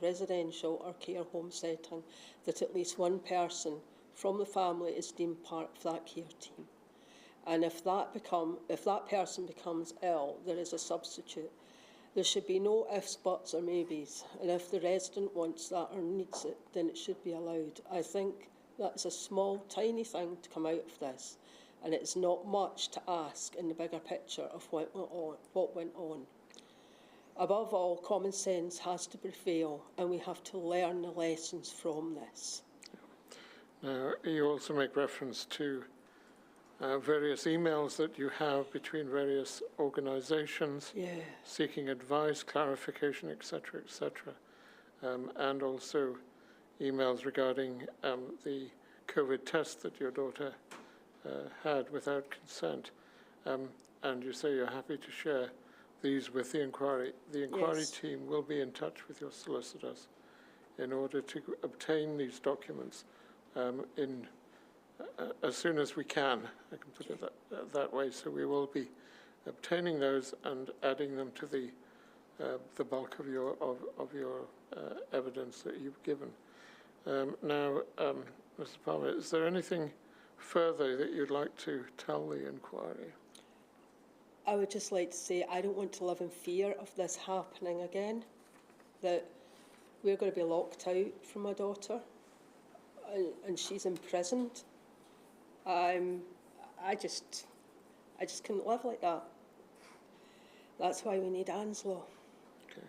residential or care home setting, that at least one person from the family is deemed part of that care team. And if that person becomes ill, there is a substitute. There should be no ifs, buts or maybes. And if the resident wants that or needs it, then it should be allowed. I think that's a small, tiny thing to come out of this. And it's not much to ask in the bigger picture of what went on. Above all, common sense has to prevail, and we have to learn the lessons from this. Now, you also make reference to various emails that you have between various organizations Yeah. seeking advice, clarification, etc., etc., and also emails regarding the COVID test that your daughter had without consent. And you say you're happy to share these with the inquiry. The inquiry Yes. team will be in touch with your solicitors in order to obtain these documents as soon as we can. I can put it that way. So we will be obtaining those and adding them to the bulk of your evidence that you've given. Now, Mr. Palmer, is there anything further that you'd like to tell the inquiry? I would just like to say I don't want to live in fear of this happening again, that we're going to be locked out from my daughter and she's imprisoned. I just couldn't live like that. That's why we need Anne's Law. Okay.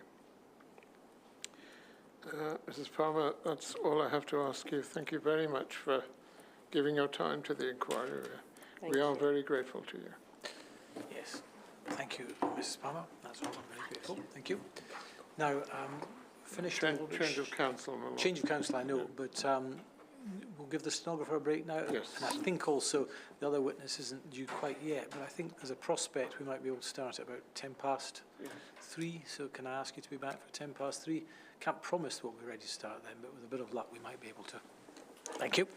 Mrs. Palmer, that's all I have to ask you. Thank you very much for giving your time to the inquiry. We are very grateful to you. Yes. Thank you, Mrs. Palmer. That's all. I'm very grateful. Thank you. Now, finished. Change of counsel. Change of counsel, I know, but we'll give the stenographer a break now. Yes. And I think also the other witness isn't due quite yet, but I think as a prospect we might be able to start at about 3:10. So can I ask you to be back for 3:10? Can't promise we'll be ready to start then, but with a bit of luck we might be able to. Thank you.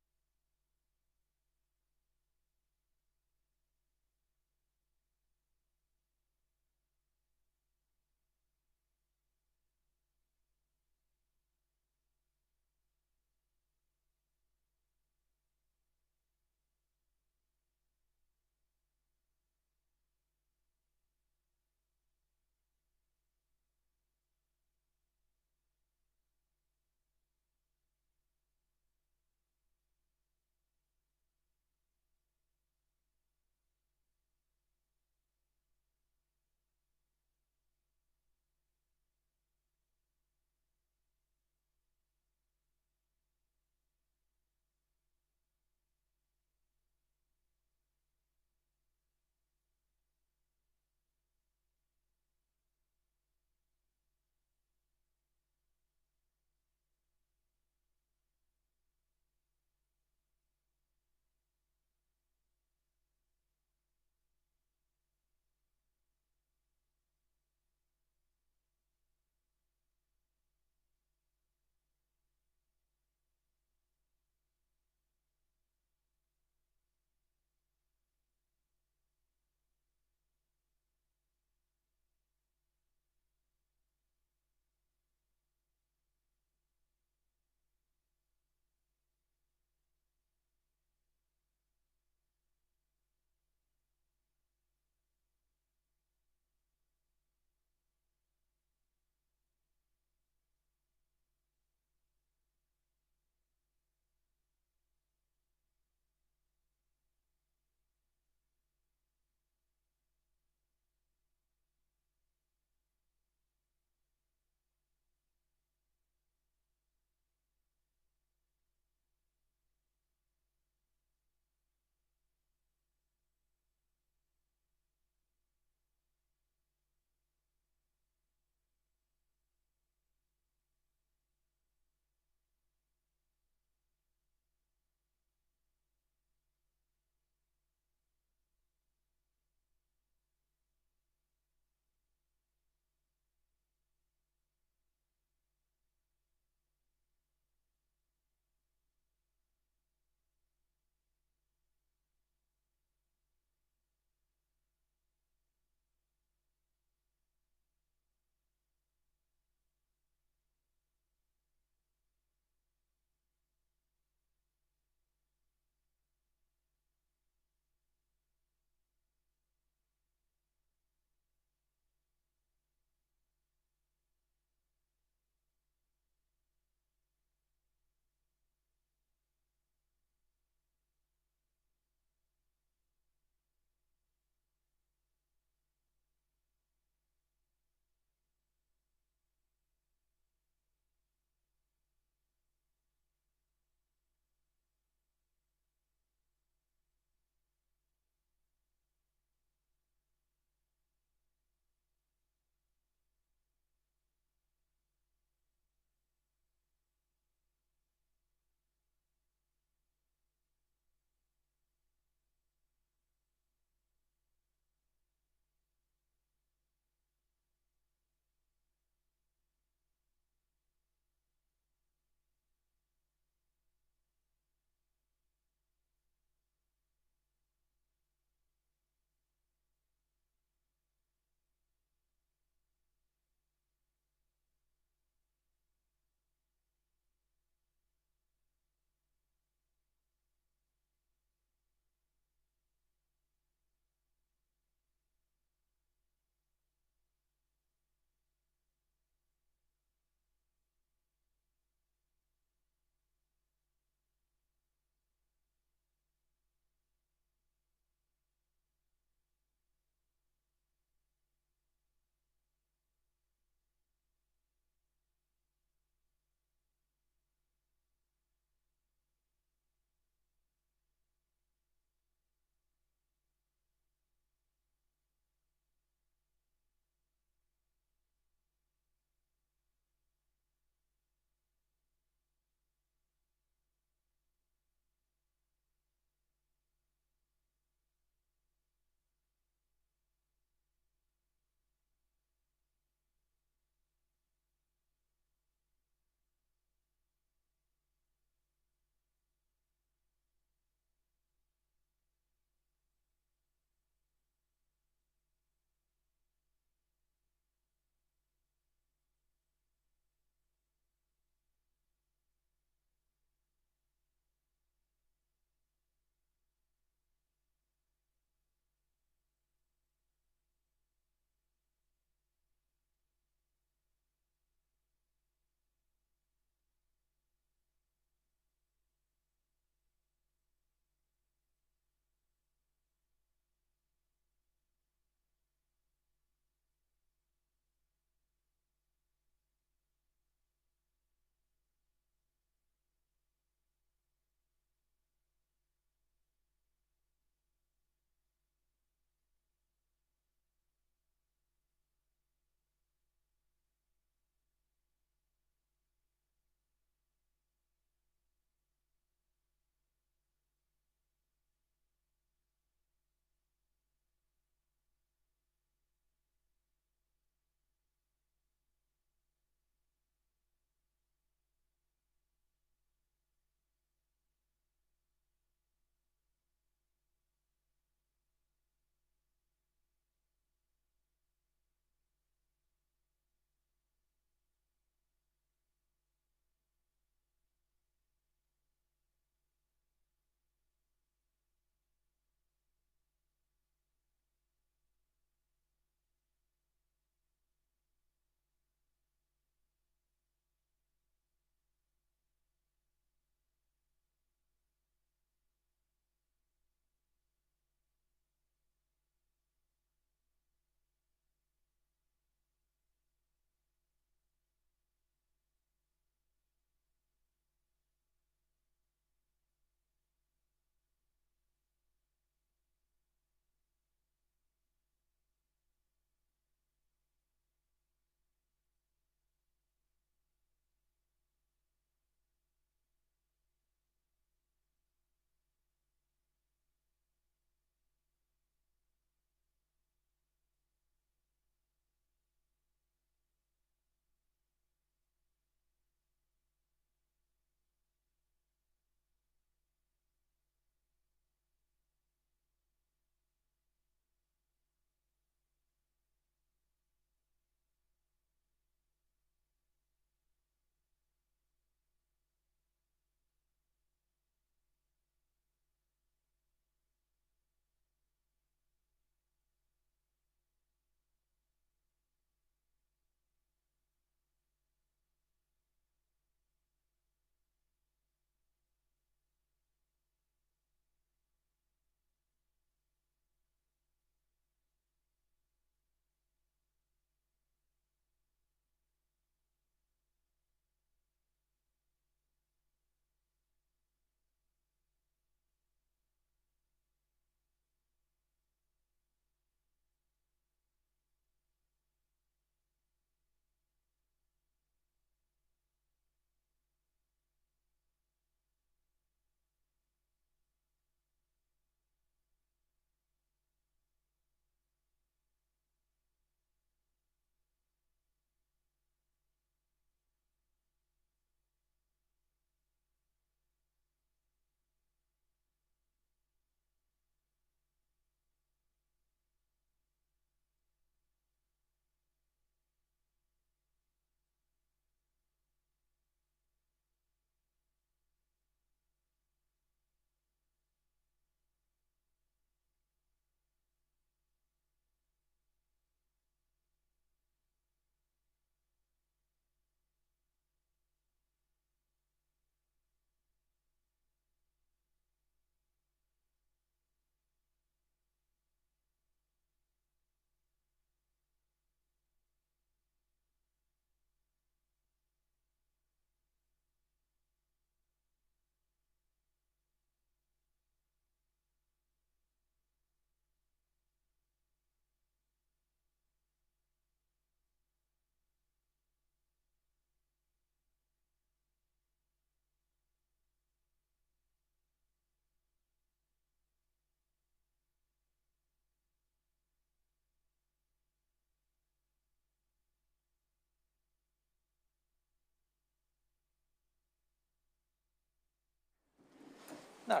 Now,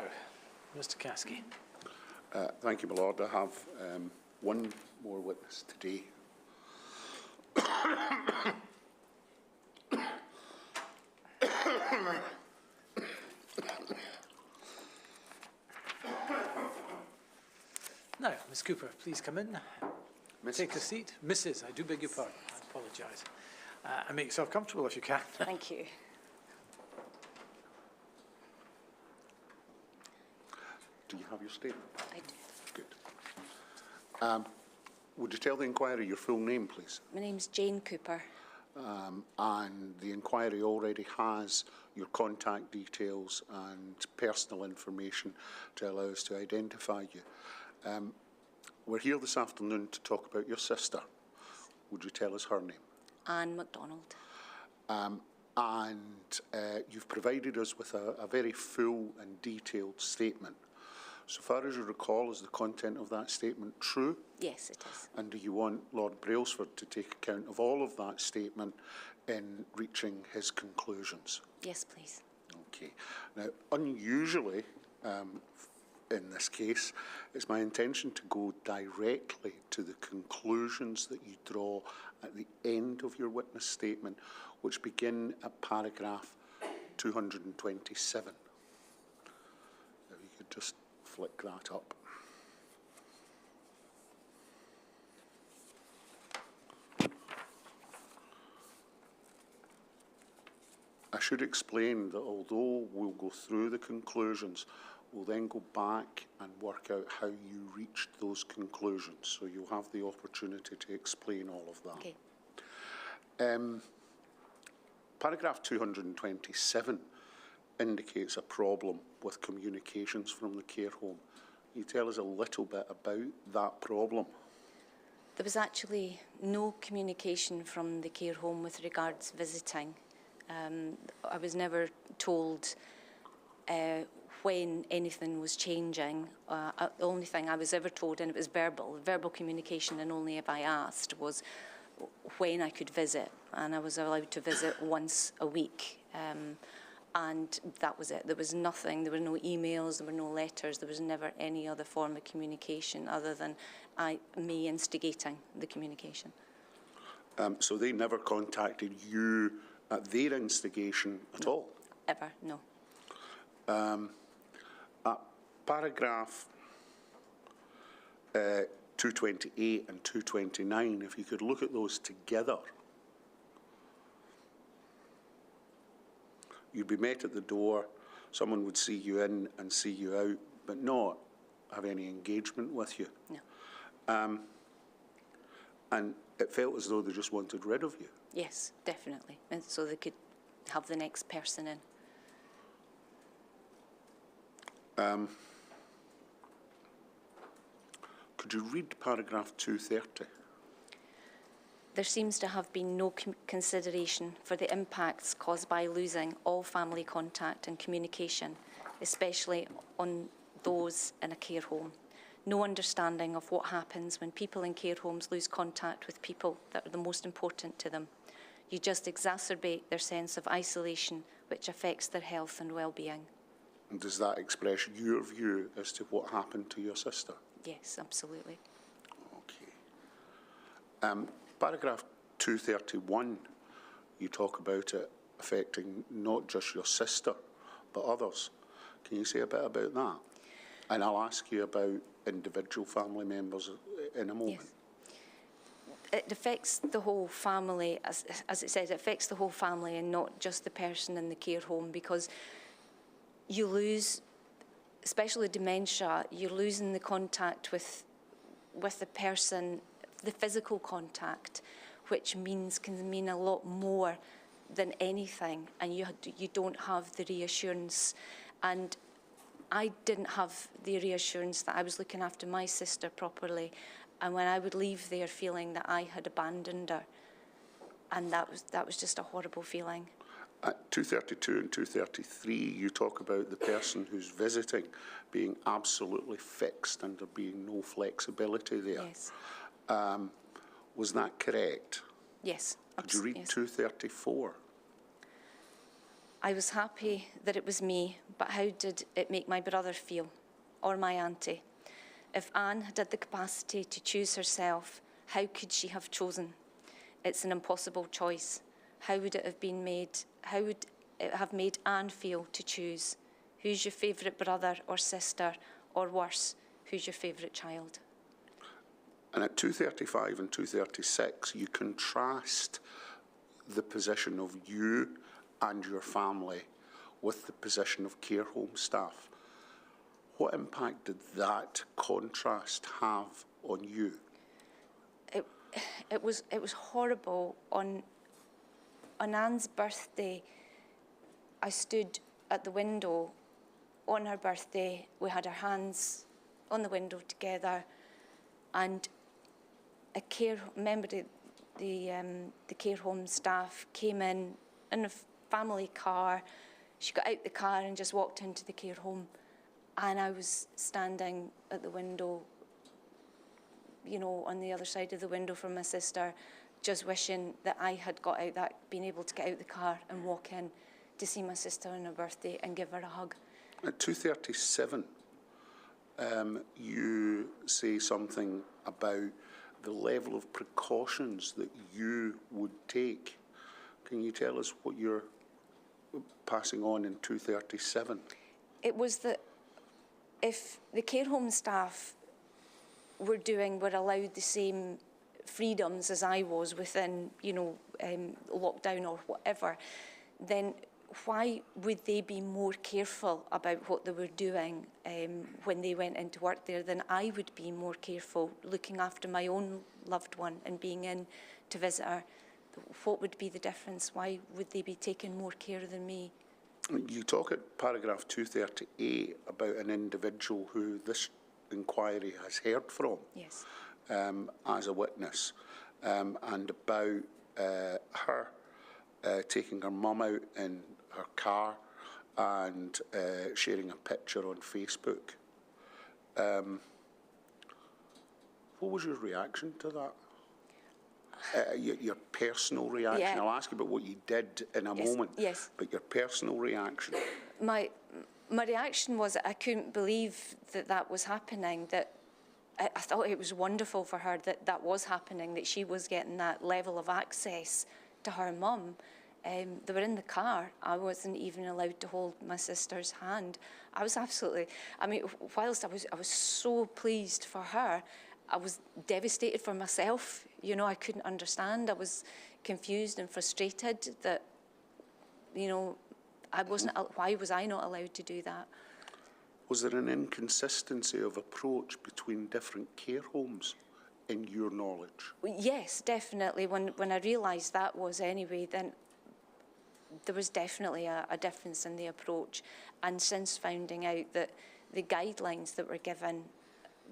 Mr. Caskey. Thank you, my lord. I have one more witness today. Now, Miss Cooper, please come in. Mrs. Take a seat. Mrs., I do beg your pardon. I apologise. And make yourself comfortable if you can. Thank you. Do you have your statement? I do. Good. Would you tell the inquiry your full name, please? My name's Jane Cooper. And the inquiry already has your contact details and personal information to allow us to identify you. We're here this afternoon to talk about your sister. Would you tell us her name? Anne MacDonald. You've provided us with a very full and detailed statement. So far as you recall, is the content of that statement true? Yes, it is. And do you want Lord Brailsford to take account of all of that statement in reaching his conclusions? Yes, please. Okay. Now, unusually, in this case, it's my intention to go directly to the conclusions that you draw at the end of your witness statement, which begin at paragraph 227. If you could just flick that up. I should explain that although we'll go through the conclusions, we'll then go back and work out how you reached those conclusions. So you'll have the opportunity to explain all of that. Okay. Paragraph 227 indicates a problem with communications from the care home. Can you tell us a little bit about that problem? There was actually no communication from the care home with regards visiting. I was never told when anything was changing. The only thing I was ever told, and it was verbal communication, and only if I asked, was when I could visit, and I was allowed to visit once a week. And that was it. There was nothing, there were no emails, there were no letters, there was never any other form of communication other than me instigating the communication. So they never contacted you at their instigation at all? Ever, no. Paragraph 228 and 229, if you could look at those together. You'd be met at the door, someone would see you in and see you out, but not have any engagement with you. No. And it felt as though they just wanted rid of you. Yes, definitely. And so they could have the next person in. Could you read paragraph 230? There seems to have been no consideration for the impacts caused by losing all family contact and communication, especially on those in a care home. No understanding of what happens when people in care homes lose contact with people that are the most important to them. You just exacerbate their sense of isolation, which affects their health and well-being. And does that express your view as to what happened to your sister? Yes, absolutely. Okay. Paragraph 231, you talk about it affecting not just your sister, but others. Can you say a bit about that? And I'll ask you about individual family members in a moment. Yes. It affects the whole family, as it says, it affects the whole family and not just the person in the care home, because you lose, especially dementia, you're losing the contact with the person, the physical contact, which can mean a lot more than anything, and you don't have the reassurance. And I didn't have the reassurance that I was looking after my sister properly, and when I would leave there feeling that I had abandoned her, and that was just a horrible feeling. At 232 and 233, you talk about the person who's visiting being absolutely fixed and there being no flexibility there. Yes. Was that correct? Yes. Could you read 234? I was happy that it was me, but how did it make my brother feel, or my auntie? If Anne had had the capacity to choose herself, how could she have chosen? It's an impossible choice. How would it have been made? How would it have made Anne feel to choose? Who's your favourite brother or sister, or worse, who's your favourite child? And at 235 and 236, you contrast the position of you and your family with the position of care home staff. What impact did that contrast have on you? It was horrible. On Anne's birthday, I stood at the window on her birthday. We had our hands on the window together, and a member of the care home staff came in a family car. She got out the car and just walked into the care home, and I was standing at the window, you know, on the other side of the window from my sister, just wishing that I had been able to get out the car and walk in to see my sister on her birthday and give her a hug. At 237, you say something about the level of precautions that you would take. Can you tell us what you're passing on in 237? It was that if the care home staff were allowed the same freedoms as I was within, you know, lockdown or whatever, then why would they be more careful about what they were doing when they went into work there than I would be more careful looking after my own loved one and being in to visit her? What would be the difference? Why would they be taking more care than me? You talk at paragraph 238 about an individual who this inquiry has heard from. Yes. As a witness, and about her taking her mum out in her car and sharing a picture on Facebook. What was your reaction to that? Your personal reaction? Yeah. I'll ask you about what you did in a moment. Yes. But your personal reaction? My reaction was I couldn't believe that was happening, that I thought it was wonderful for her that was happening, that she was getting that level of access to her mum. They were in the car. I wasn't even allowed to hold my sister's hand. I was absolutely, I mean, whilst I was so pleased for her, I was devastated for myself. You know, I couldn't understand. I was confused and frustrated that, you know, why was I not allowed to do that? Was there an inconsistency of approach between different care homes, in your knowledge? Yes, definitely. When I realised that was anyway, then there was definitely a difference in the approach. And since finding out that the guidelines that were given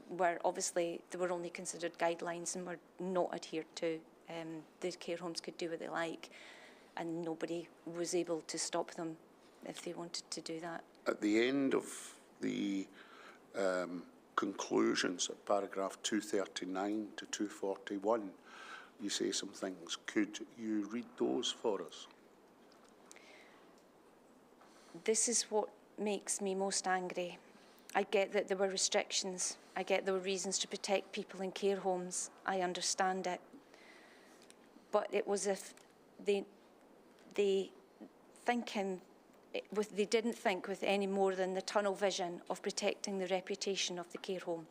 were obviously, they were only considered guidelines and were not adhered to. The care homes could do what they like, and nobody was able to stop them if they wanted to do that. At the end of the conclusions at paragraph 239 to 241, you say some things. Could you read those for us? This is what makes me most angry. I get that there were restrictions. I get there were reasons to protect people in care homes. I understand it. But it was if they didn't think with any more than the tunnel vision of protecting the reputation of the care home.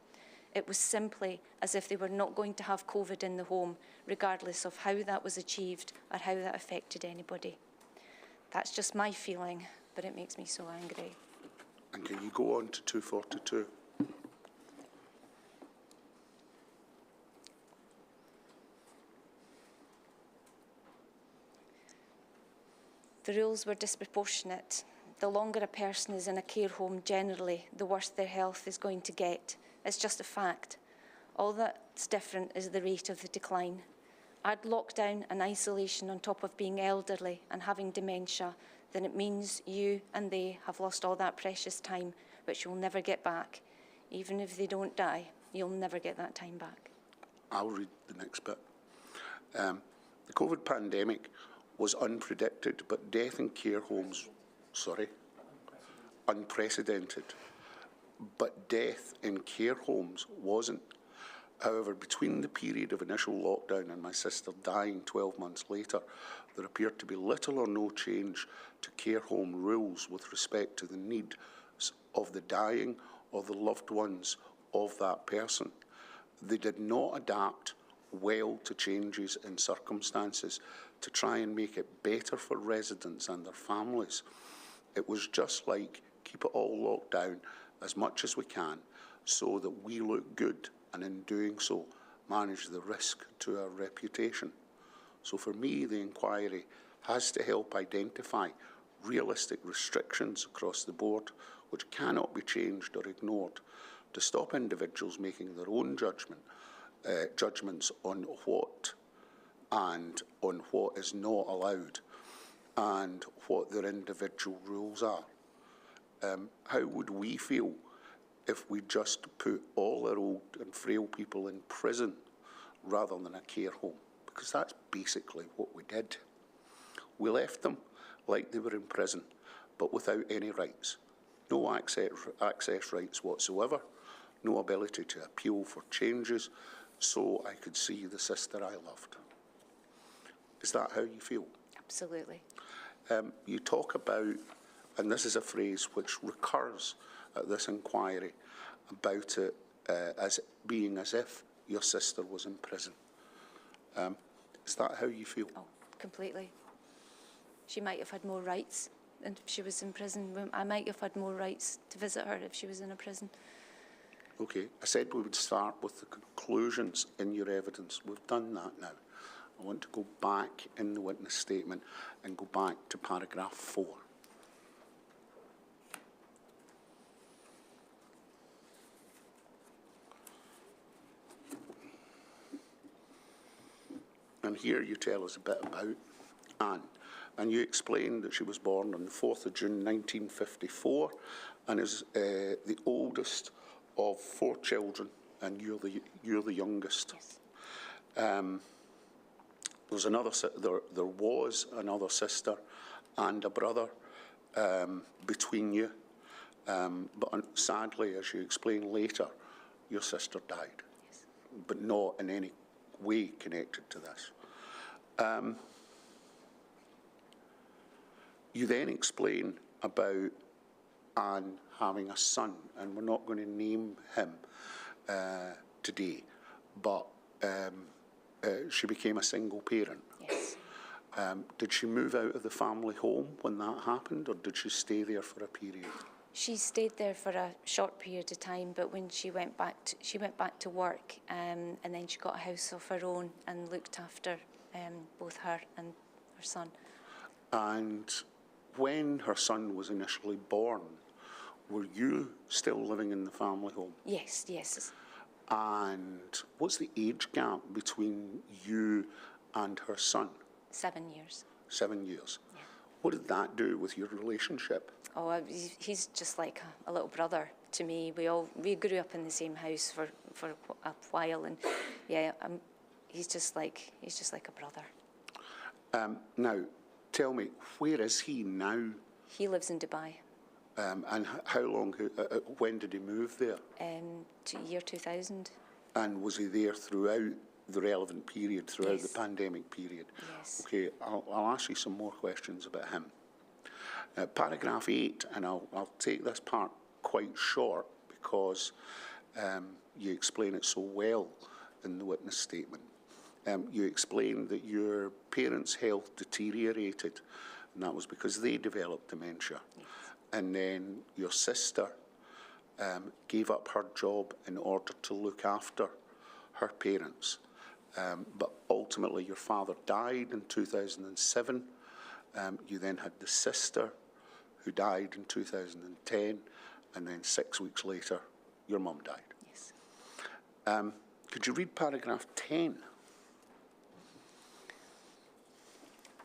It was simply as if they were not going to have COVID in the home, regardless of how that was achieved or how that affected anybody. That's just my feeling, but it makes me so angry. And can you go on to 242? The rules were disproportionate. The longer a person is in a care home generally, the worse their health is going to get. It's just a fact. All that's different is the rate of the decline. Add lockdown and isolation on top of being elderly and having dementia, then it means you and they have lost all that precious time, which you'll never get back. Even if they don't die, you'll never get that time back. I'll read the next bit. The COVID pandemic was unpredicted, but death in care homes Sorry? Unprecedented. But death in care homes wasn't. However, between the period of initial lockdown and my sister dying 12 months later, there appeared to be little or no change to care home rules with respect to the needs of the dying or the loved ones of that person. They did not adapt well to changes in circumstances to try and make it better for residents and their families. It was just like, keep it all locked down as much as we can so that we look good, and in doing so, manage the risk to our reputation. So for me, the inquiry has to help identify realistic restrictions across the board which cannot be changed or ignored to stop individuals making their own judgments on what is not allowed and what their individual rules are. How would we feel if we just put all our old and frail people in prison rather than a care home? Because that's basically what we did. We left them like they were in prison, but without any rights. No access rights whatsoever, no ability to appeal for changes, so I could see the sister I loved. Is that how you feel? Absolutely. You talk about, and this is a phrase which recurs at this inquiry, about it as being as if your sister was in prison. Is that how you feel? Oh, completely. She might have had more rights if she was in prison. I might have had more rights to visit her if she was in a prison. Okay, I said we would start with the conclusions in your evidence. We've done that now. I want to go back in the witness statement and go back to paragraph 4. And here you tell us a bit about Anne. And you explain that she was born on the 4th of June 1954 and is the oldest of 4 children, and you're the youngest. Yes. There was another sister and a brother between you, but sadly, as you explain later, your sister died, Yes. but not in any way connected to this. You then explain about Anne having a son, and we're not going to name him today, but she became a single parent. Yes. Did she move out of the family home when that happened, or did she stay there for a period? She stayed there for a short period of time, but when she went back to work, and then she got a house of her own and looked after both her and her son. And when her son was initially born, were you still living in the family home? Yes, yes. And what's the age gap between you and her son? 7 years. 7 years. Yeah. What did that do with your relationship? Oh, he's just like a little brother to me. We grew up in the same house for a while, and yeah, he's just like a brother. Now, tell me, where is he now? He lives in Dubai. And how long? When did he move there? To year 2000. And was he there throughout the relevant period, throughout Yes. the pandemic period? Yes. Okay, I'll ask you some more questions about him. Paragraph 8, and I'll take this part quite short because you explain it so well in the witness statement. You explain that your parents' health deteriorated, and that was because they developed dementia. Yes. And then your sister gave up her job in order to look after her parents. But ultimately, your father died in 2007. You then had the sister who died in 2010, and then 6 weeks later, your mum died. Yes. Could you read paragraph 10?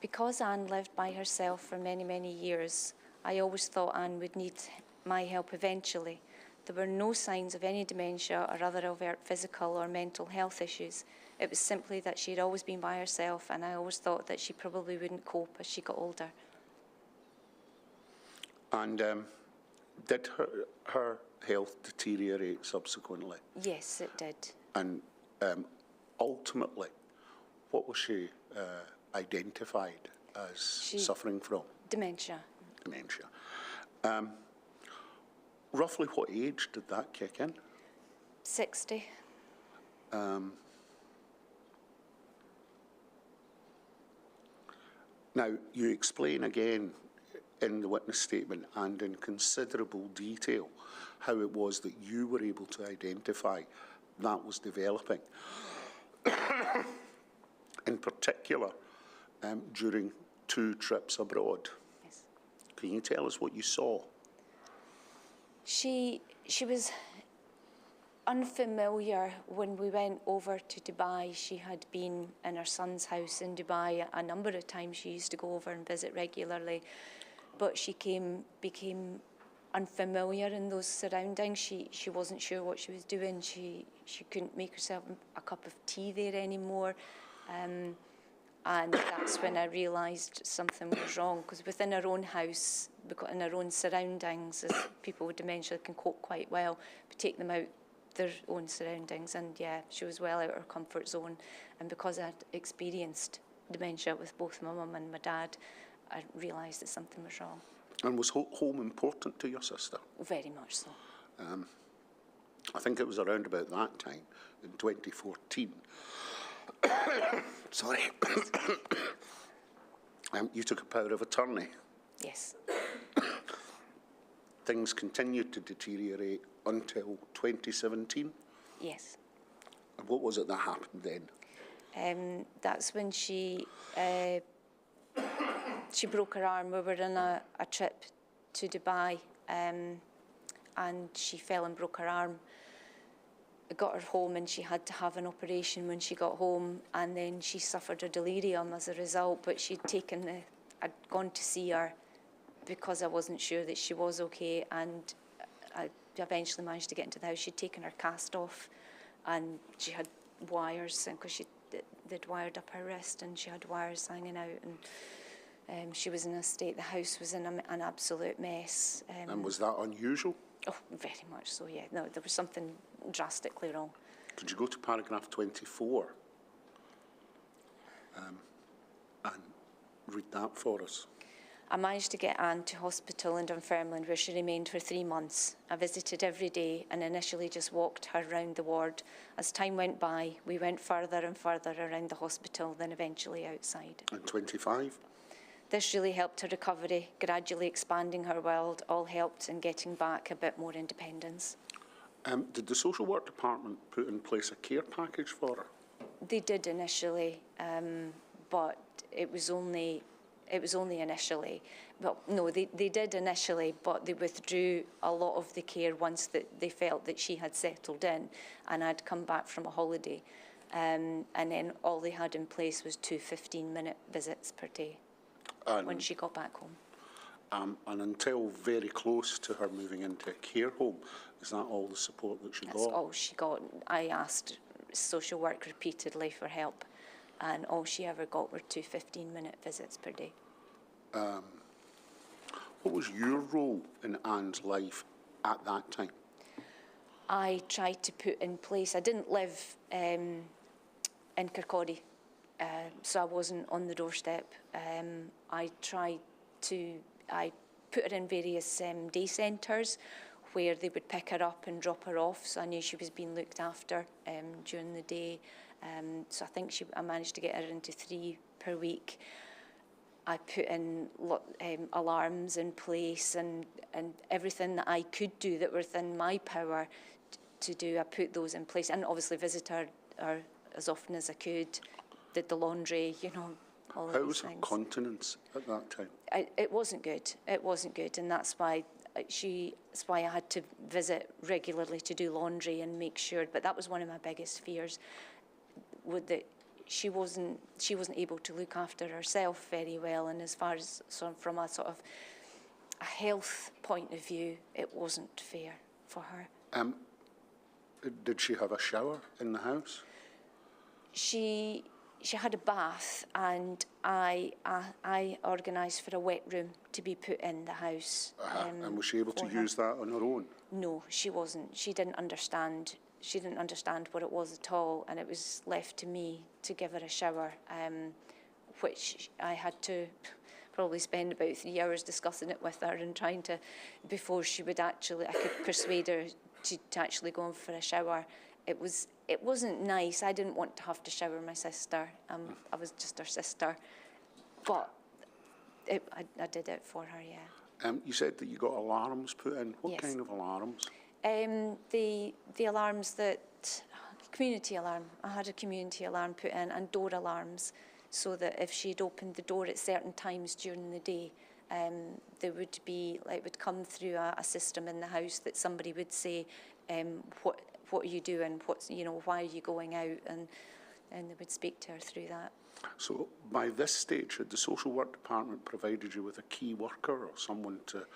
Because Anne lived by herself for many, many years, I always thought Anne would need my help eventually. There were no signs of any dementia or other overt physical or mental health issues. It was simply that she had always been by herself, and I always thought that she probably wouldn't cope as she got older. And did her health deteriorate subsequently? Yes, it did. And ultimately, what was she identified as suffering from? Dementia. Dementia. Roughly what age did that kick in? 60. Now, you explain again in the witness statement and in considerable detail how it was that you were able to identify that was developing. In particular, during 2 trips abroad. Yes. Can you tell us what you saw? She was unfamiliar when we went over to Dubai. She had been in her son's house in Dubai a number of times. She used to go over and visit regularly, but she became unfamiliar in those surroundings. She wasn't sure what she was doing. She couldn't make herself a cup of tea there anymore. And that's when I realised something was wrong, because within her own house, in her own surroundings, as people with dementia can cope quite well, but take them out their own surroundings, and yeah, she was well out of her comfort zone. And because I'd experienced dementia with both my mum and my dad, I realised that something was wrong. And was home important to your sister? Very much so. I think it was around about that time, in 2014. Sorry. You took a power of attorney. Yes. Things continued to deteriorate until 2017. Yes. And what was it that happened then? That's when she broke her arm. We were on a trip to Dubai, and she fell and broke her arm. I got her home and she had to have an operation when she got home, and then she suffered a delirium as a result, but I'd gone to see her because I wasn't sure that she was okay, and I eventually managed to get into the house. She'd taken her cast off, and she had wires, because they'd wired up her wrist, and she had wires hanging out, and she was in a state, the house was in an absolute mess. And was that unusual? Oh, very much so, yeah. No, there was something drastically wrong. Could you go to paragraph 24 and read that for us? I managed to get Anne to hospital in Dunfermline, where she remained for 3 months. I visited every day and initially just walked her round the ward. As time went by, we went further and further around the hospital, then eventually outside. And 25? This really helped her recovery, gradually expanding her world, all helped in getting back a bit more independence. Did the social work department put in place a care package for her? They did initially, but it was only initially. Well, no, they did initially, but they withdrew a lot of the care once that they felt that she had settled in and I'd come back from a holiday. And then all they had in place was 2 15-minute visits per day when she got back home. And until very close to her moving into a care home, is that all the support that she got? That's all she got. I asked social work repeatedly for help, and all she ever got were 2 15-minute visits per day. What was your role in Anne's life at that time? I tried to put in place, I didn't live in Kirkcaldy, so I wasn't on the doorstep. I put her in various day centres where they would pick her up and drop her off, so I knew she was being looked after during the day. So I think I managed to get her into 3 per week. I put in alarms in place and everything that I could do that were within my power to do, I put those in place. And obviously visit her as often as I could, did the laundry, all of those things. How was her continence at that time? It wasn't good. It wasn't good, and that's why I had to visit regularly to do laundry and make sure. But that was one of my biggest fears, that she wasn't able to look after herself very well, and as far as from a sort of a health point of view, it wasn't fair for her. Did she have a shower in the house? She she had a bath, and I organised for a wet room to be put in the house. And was she able to use that on her own? No, she wasn't. She didn't understand. She didn't understand what it was at all, and it was left to me to give her a shower, which I had to probably spend about 3 hours discussing it with her and trying to, before she would actually, I could persuade her to actually go in for a shower. It wasn't nice. I didn't want to have to shower my sister. I was just her sister, but I did it for her, yeah. You said that you got alarms put in. What Yes. kind of alarms? The alarms that, community alarm. I had a community alarm put in, and door alarms, so that if she'd opened the door at certain times during the day, there would be, like, would come through a system in the house that somebody would say, what are you doing? Why are you going out? And they would speak to her through that. So by this stage, had the social work department provided you with a key worker or someone to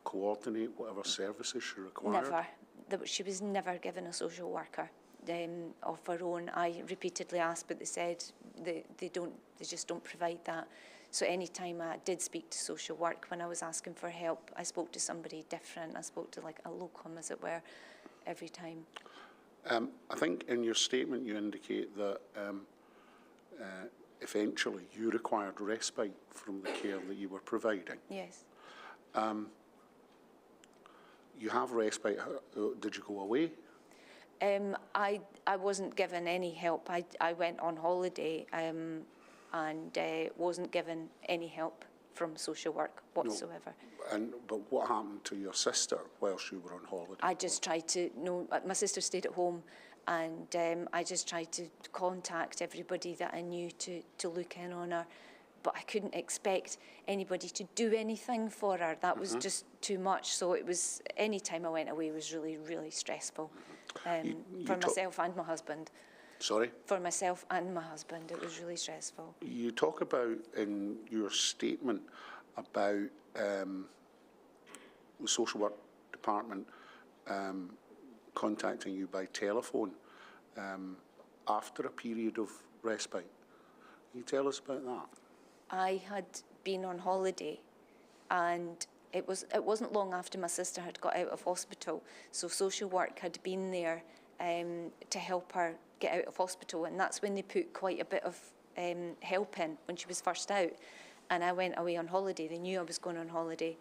coordinate whatever services she required? Never. She was never given a social worker of her own. I repeatedly asked, but they said they just don't provide that. So any time I did speak to social work, when I was asking for help, I spoke to somebody different. I spoke to, like, a locum, as it were, every time. I think in your statement you indicate that eventually you required respite from the care that you were providing. Yes. You have respite. Did you go away? I wasn't given any help. I went on holiday and wasn't given any help from social work whatsoever. No. But what happened to your sister whilst you were on holiday? I just tried to, my sister stayed at home, and I just tried to contact everybody that I knew to look in on her. But I couldn't expect anybody to do anything for her. That was just too much. So it was, any time I went away was really, really stressful for myself and my husband. Sorry? For myself and my husband, it was really stressful. You talk about, in your statement, about the social work department contacting you by telephone after a period of respite. Can you tell us about that? I had been on holiday, and it wasn't long after my sister had got out of hospital, so social work had been there to help her get out of hospital, and that's when they put quite a bit of help in when she was first out. And I went away on holiday. They knew I was going on holiday,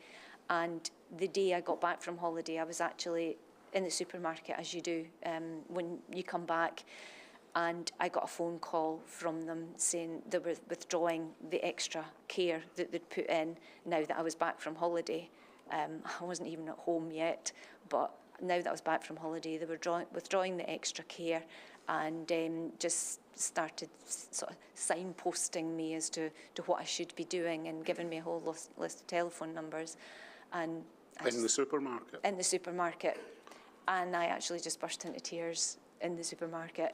and the day I got back from holiday, I was actually in the supermarket, as you do when you come back. And I got a phone call from them saying they were withdrawing the extra care that they'd put in now that I was back from holiday. I wasn't even at home yet, but now that I was back from holiday, they were withdrawing the extra care, and just started sort of signposting me as to what I should be doing, and giving me a whole list of telephone numbers. And in the supermarket? In the supermarket. And I actually just burst into tears in the supermarket.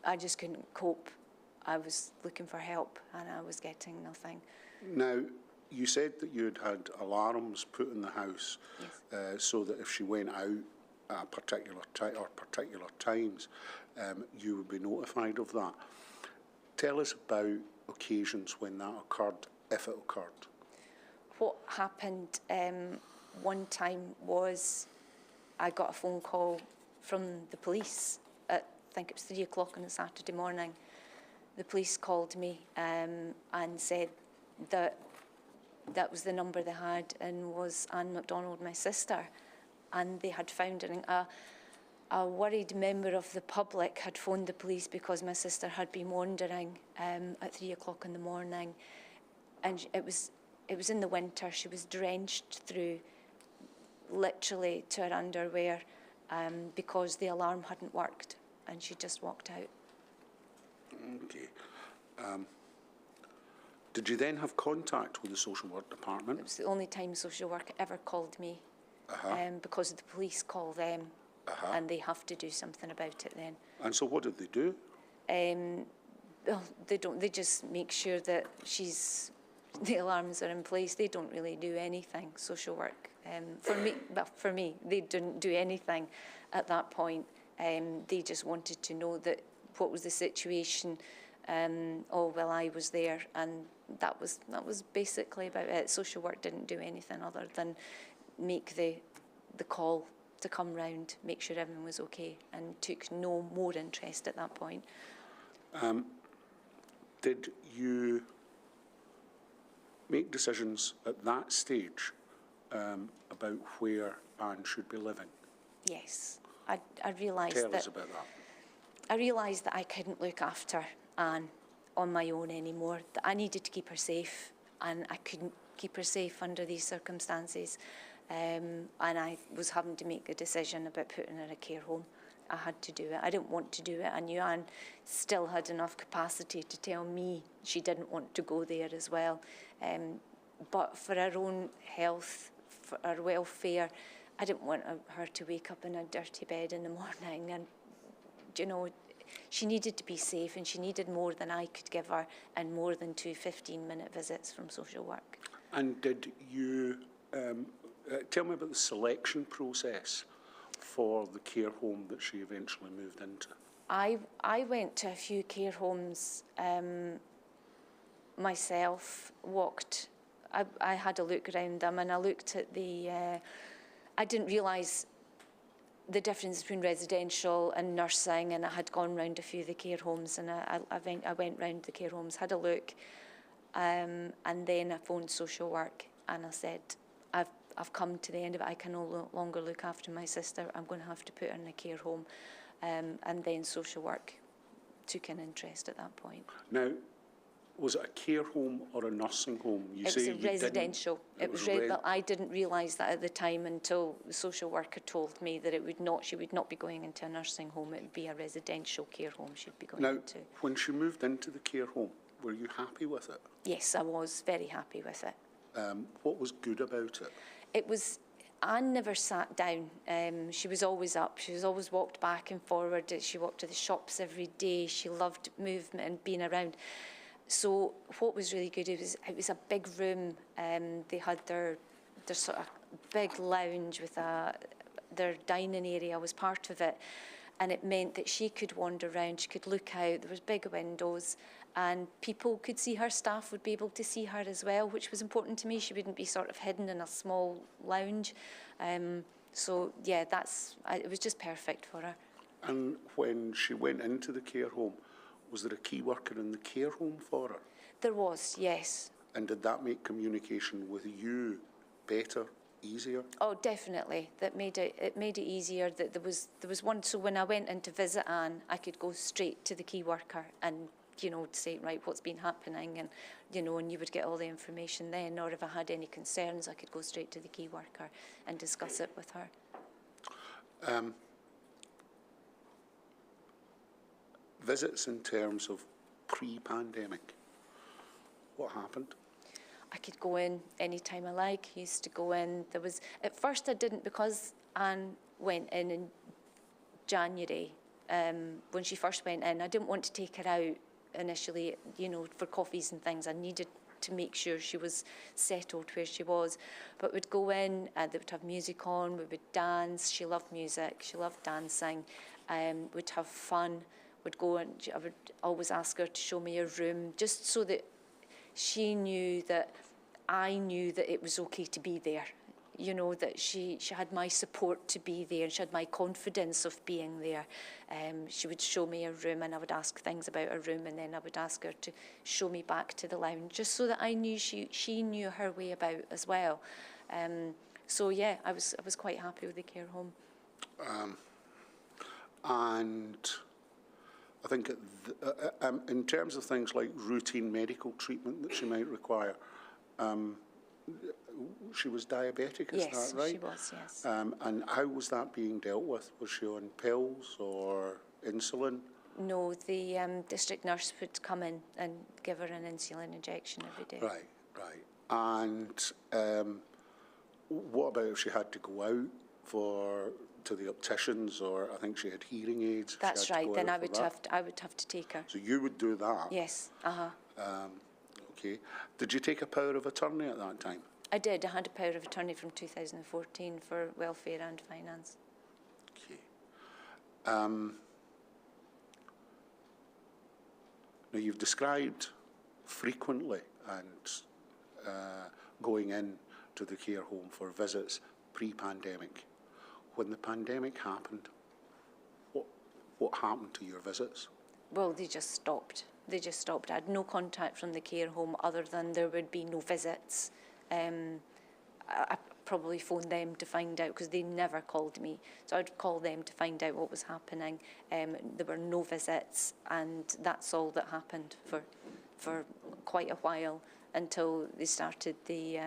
I just couldn't cope. I was looking for help, and I was getting nothing. Now, you said that you'd had alarms put in the house, yes, so that if she went out at a particular time or particular times, you would be notified of that. Tell us about occasions when that occurred, if it occurred. What happened one time was I got a phone call from the police at, I think it was 3 o'clock on a Saturday morning. The police called me and said that that was the number they had, and was Anne MacDonald, my sister. And they had found a worried member of the public had phoned the police because my sister had been wandering at 3 o'clock in the morning. And it was in the winter. She was drenched through, literally to her underwear, because the alarm hadn't worked, and she just walked out. Okay. Did you then have contact with the social work department? It was the only time social work ever called me, because the police call them, and they have to do something about it then. And so what did they do? They don't. They just make sure that the alarms are in place. They don't really do anything, social work. For me, they didn't do anything at that point. They just wanted to know that what was the situation, Oh, well, I was there, and that was basically about it. Social work didn't do anything other than make the call to come round, make sure everything was okay, and took no more interest at that point. Did you make decisions at that stage about where Anne should be living? Yes, I realised Tell that. us about that. I realised that I couldn't look after Anne on my own anymore, that I needed to keep her safe, and I couldn't keep her safe under these circumstances. And I was having to make a decision about putting her in a care home. I had to do it. I didn't want to do it. I knew Anne still had enough capacity to tell me she didn't want to go there as well. But for her own health, for her welfare, I didn't want her to wake up in a dirty bed in the morning. And, you know, she needed to be safe, and she needed more than I could give her, and more than 2 15-minute visits from social work. And did you tell me about the selection process for the care home that she eventually moved into? I went to a few care homes myself, walked. I had a look around them, and I looked at the. I didn't realise the difference between residential and nursing, and I had gone round a few of the care homes, and I went round the care homes, had a look, and then I phoned social work, and I said, I've come to the end of it. I can no longer look after my sister. I'm going to have to put her in a care home. And then social work took an interest at that point. Now, was it a care home or a nursing home? It was a residential. I didn't realise that at the time until the social worker told me that she would not be going into a nursing home. It would be a residential care home she'd be going into. Now, when she moved into the care home, were you happy with it? Yes, I was very happy with it. What was good about it? Anne never sat down. She was always up. She was always walked back and forward. She walked to the shops every day. She loved movement and being around. So what was really good, it was a big room. They had their sort of big lounge with their dining area was part of it. And it meant that she could wander around, she could look out, there was big windows, and people could see her, staff would be able to see her as well, which was important to me. She wouldn't be sort of hidden in a small lounge. So, yeah, it was just perfect for her. And when she went into the care home, was there a key worker in the care home for her? There was, yes. And did that make communication with you better, easier? Oh, definitely. It made it easier. That there was one. So when I went in to visit Anne, I could go straight to the key worker and, you know, say, right, what's been happening, and, you know, and you would get all the information then. Or if I had any concerns, I could go straight to the key worker and discuss it with her. Visits in terms of pre-pandemic, what happened? I could go in any time I like. I used to go in. At first I didn't, because Anne went in January. When she first went in, I didn't want to take her out initially, you know, for coffees and things. I needed to make sure she was settled where she was. But we'd go in, and they would have music on, we would dance. She loved music, she loved dancing. We'd have fun. Would go, and I would always ask her to show me her room, just so that she knew that I knew that it was okay to be there. You know, that she had my support to be there, and she had my confidence of being there. She would show me her room, and I would ask things about her room, and then I would ask her to show me back to the lounge, just so that I knew she knew her way about as well. So yeah, I was quite happy with the care home. And I think in terms of things like routine medical treatment that she might require, she was diabetic, is that right? Yes, she was, yes. And how was that being dealt with? Was she on pills or insulin? No, the district nurse would come in and give her an insulin injection every day. Right, right. And what about if she had to go out to the opticians, or I think she had hearing aids? That's right. Then I would have to take her. So you would do that? Yes. Okay. Did you take a power of attorney at that time? I did. I had a power of attorney from 2014 for welfare and finance. Okay. Now, you've described frequently and going in to the care home for visits pre-pandemic. When the pandemic happened, what happened to your visits? Well, they just stopped. They just stopped. I had no contact from the care home other than there would be no visits. I probably phoned them to find out, because they never called me. So I'd call them to find out what was happening. There were no visits, and that's all that happened for quite a while, until they started the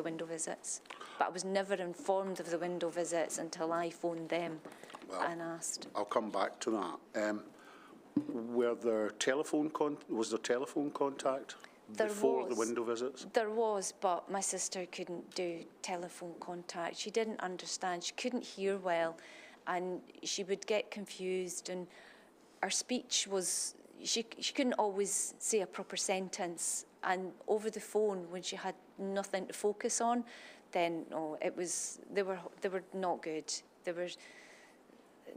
window visits. But I was never informed of the window visits until I phoned them and asked. I'll come back to that. Was there telephone contact before the window visits? There was, but my sister couldn't do telephone contact. She didn't understand. She couldn't hear well, and she would get confused, and her speech was, she couldn't always say a proper sentence. And over the phone, when she had nothing to focus on, then they were not good.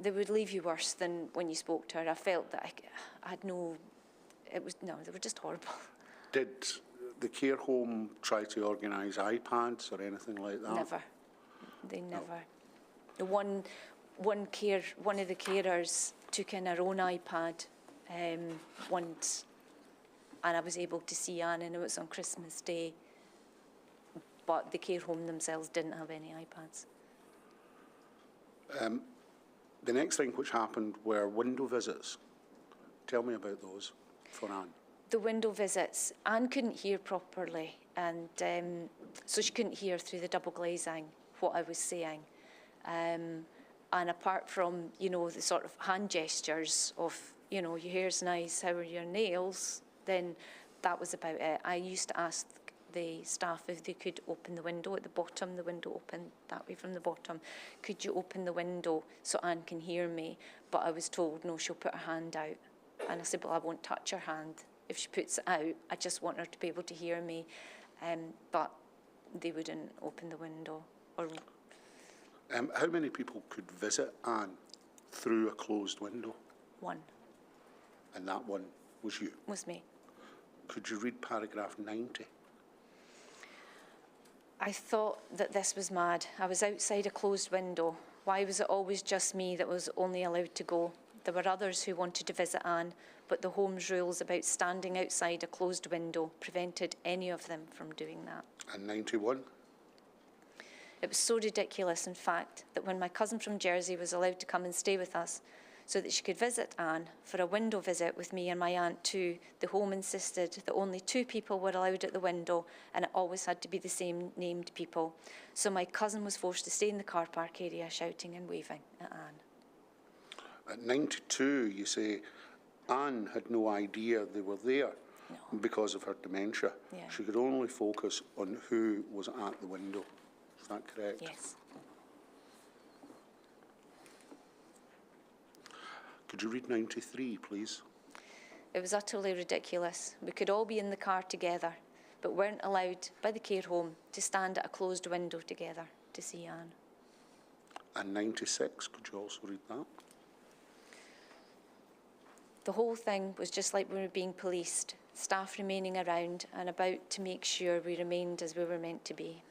They would leave you worse than when you spoke to her. I felt that I had no, they were just horrible. Did the care home try to organise iPads or anything like that? Never. They never. The one of the carers took in her own iPad once, and I was able to see Anne, and it was on Christmas Day. But the care home themselves didn't have any iPads. The next thing which happened were window visits. Tell me about those for Anne. The window visits, Anne couldn't hear properly, and so she couldn't hear through the double glazing what I was saying. And apart from, the sort of hand gestures of, your hair's nice, how are your nails, then that was about it. I used to ask the staff if they could open the window at the bottom, the window open that way from the bottom. Could you open the window so Anne can hear me? But I was told, no, she'll put her hand out. And I said, well, I won't touch her hand. If she puts it out, I just want her to be able to hear me. But they wouldn't open the window. How many people could visit Anne through a closed window? One. And that one was you? Was me. Could you read paragraph 90? I thought that this was mad. I was outside a closed window. Why was it always just me that was only allowed to go? There were others who wanted to visit Anne, but the home's rules about standing outside a closed window prevented any of them from doing that. And 91? It was so ridiculous, in fact, that when my cousin from Jersey was allowed to come and stay with us so that she could visit Anne for a window visit with me and my aunt too, the home insisted that only 2 people were allowed at the window, and it always had to be the same named people. So my cousin was forced to stay in the car park area shouting and waving at Anne. At 92, you say Anne had no idea they were there because of her dementia. Yeah. She could only focus on who was at the window. Is that correct? Yes. Could you read 93, please? It was utterly ridiculous. We could all be in the car together, but weren't allowed by the care home to stand at a closed window together to see Anne. And 96, could you also read that? The whole thing was just like we were being policed, staff remaining around and about to make sure we remained as we were meant to be.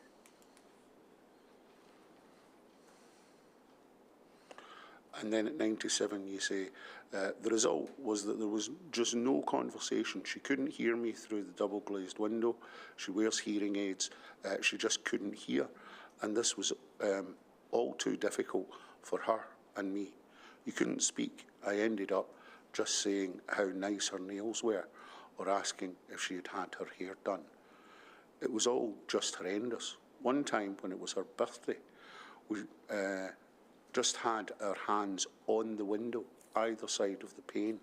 And then at 97, you say, the result was that there was just no conversation. She couldn't hear me through the double glazed window. She wears hearing aids. She just couldn't hear. And this was all too difficult for her and me. You couldn't speak. I ended up just saying how nice her nails were or asking if she had had her hair done. It was all just horrendous. One time when it was her birthday, we just had our hands on the window, either side of the pane.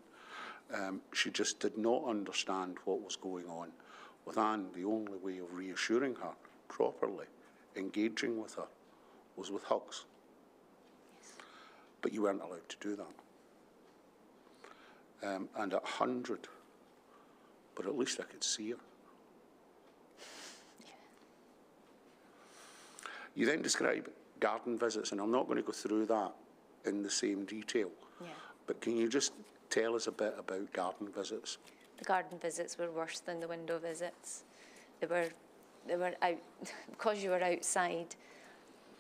She just did not understand what was going on. With Anne, the only way of reassuring her properly, engaging with her, was with hugs. Yes. But you weren't allowed to do that. And at 100, but at least I could see her. Yeah. You then describe garden visits, and I'm not going to go through that in the same detail. Yeah. But can you just tell us a bit about garden visits? The garden visits were worse than the window visits. They were out, because you were outside,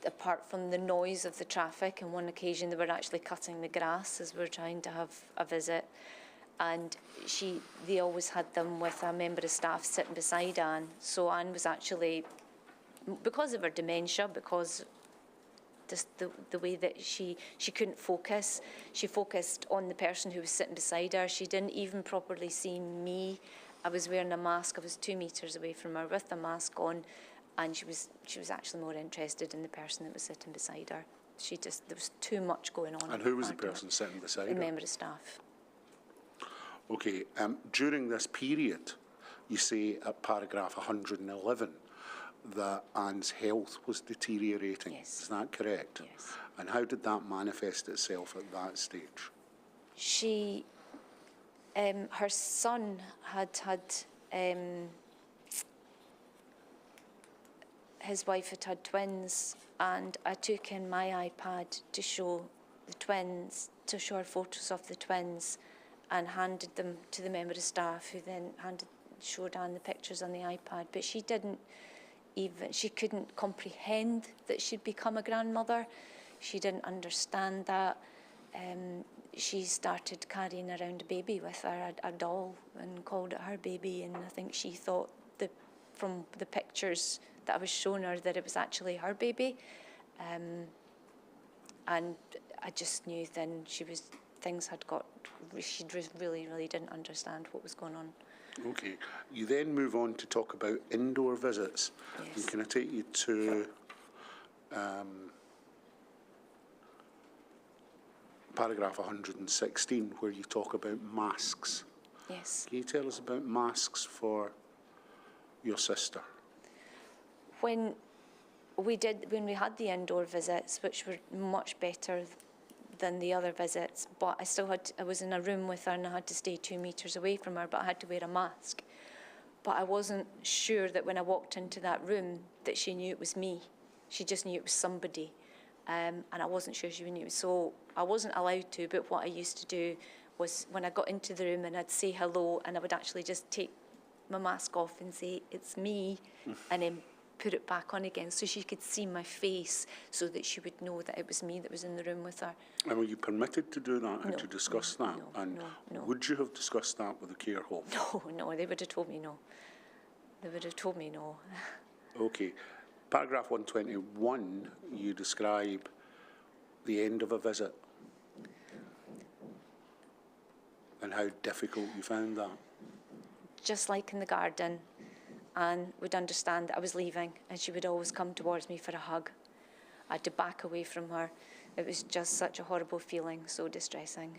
apart from the noise of the traffic, on one occasion they were actually cutting the grass as we were trying to have a visit. And they always had them with a member of staff sitting beside Anne. So Anne was actually, because of her dementia, because just the way that she couldn't focus, she focused on the person who was sitting beside her. She didn't even properly see me. I was wearing a mask. I was 2 metres away from her with the mask on, and she was actually more interested in the person that was sitting beside her. There was too much going on. And who was the person sitting beside her? A member of staff. Okay, during this period, you say at paragraph 111 that Anne's health was deteriorating. Yes. Is that correct? Yes. And how did that manifest itself at that stage? Her son had his wife had twins, and I took in my iPad to show the twins, to show her photos of the twins, and handed them to the member of staff, who then showed Anne the pictures on the iPad. But she couldn't comprehend that she'd become a grandmother. She didn't understand that. She started carrying around a baby with her, a doll, and called it her baby. And I think she thought from the pictures that I was showing her that it was actually her baby. And I just knew then she really, really didn't understand what was going on. Okay. You then move on to talk about indoor visits. Yes. And can I take you to paragraph 116, where you talk about masks? Yes. Can you tell us about masks for your sister? When we had the indoor visits, which were much better than the other visits, but I was in a room with her and I had to stay 2 metres away from her, but I had to wear a mask. But I wasn't sure that when I walked into that room that she knew it was me. She just knew it was somebody. And I wasn't sure she knew. So I wasn't allowed to, but what I used to do was when I got into the room and I'd say hello, and I would actually just take my mask off and say, "It's me," and then put it back on again so she could see my face, so that she would know that it was me that was in the room with her. And were you permitted to do that and No, to discuss that? no, and no. would you have discussed that with the care home? No, they would have told me no. They would have told me no. Okay. Paragraph 121, you describe the end of a visit and how difficult you found that. Just like in the garden, Anne would understand that I was leaving, and she would always come towards me for a hug. I had to back away from her. It was just such a horrible feeling, so distressing.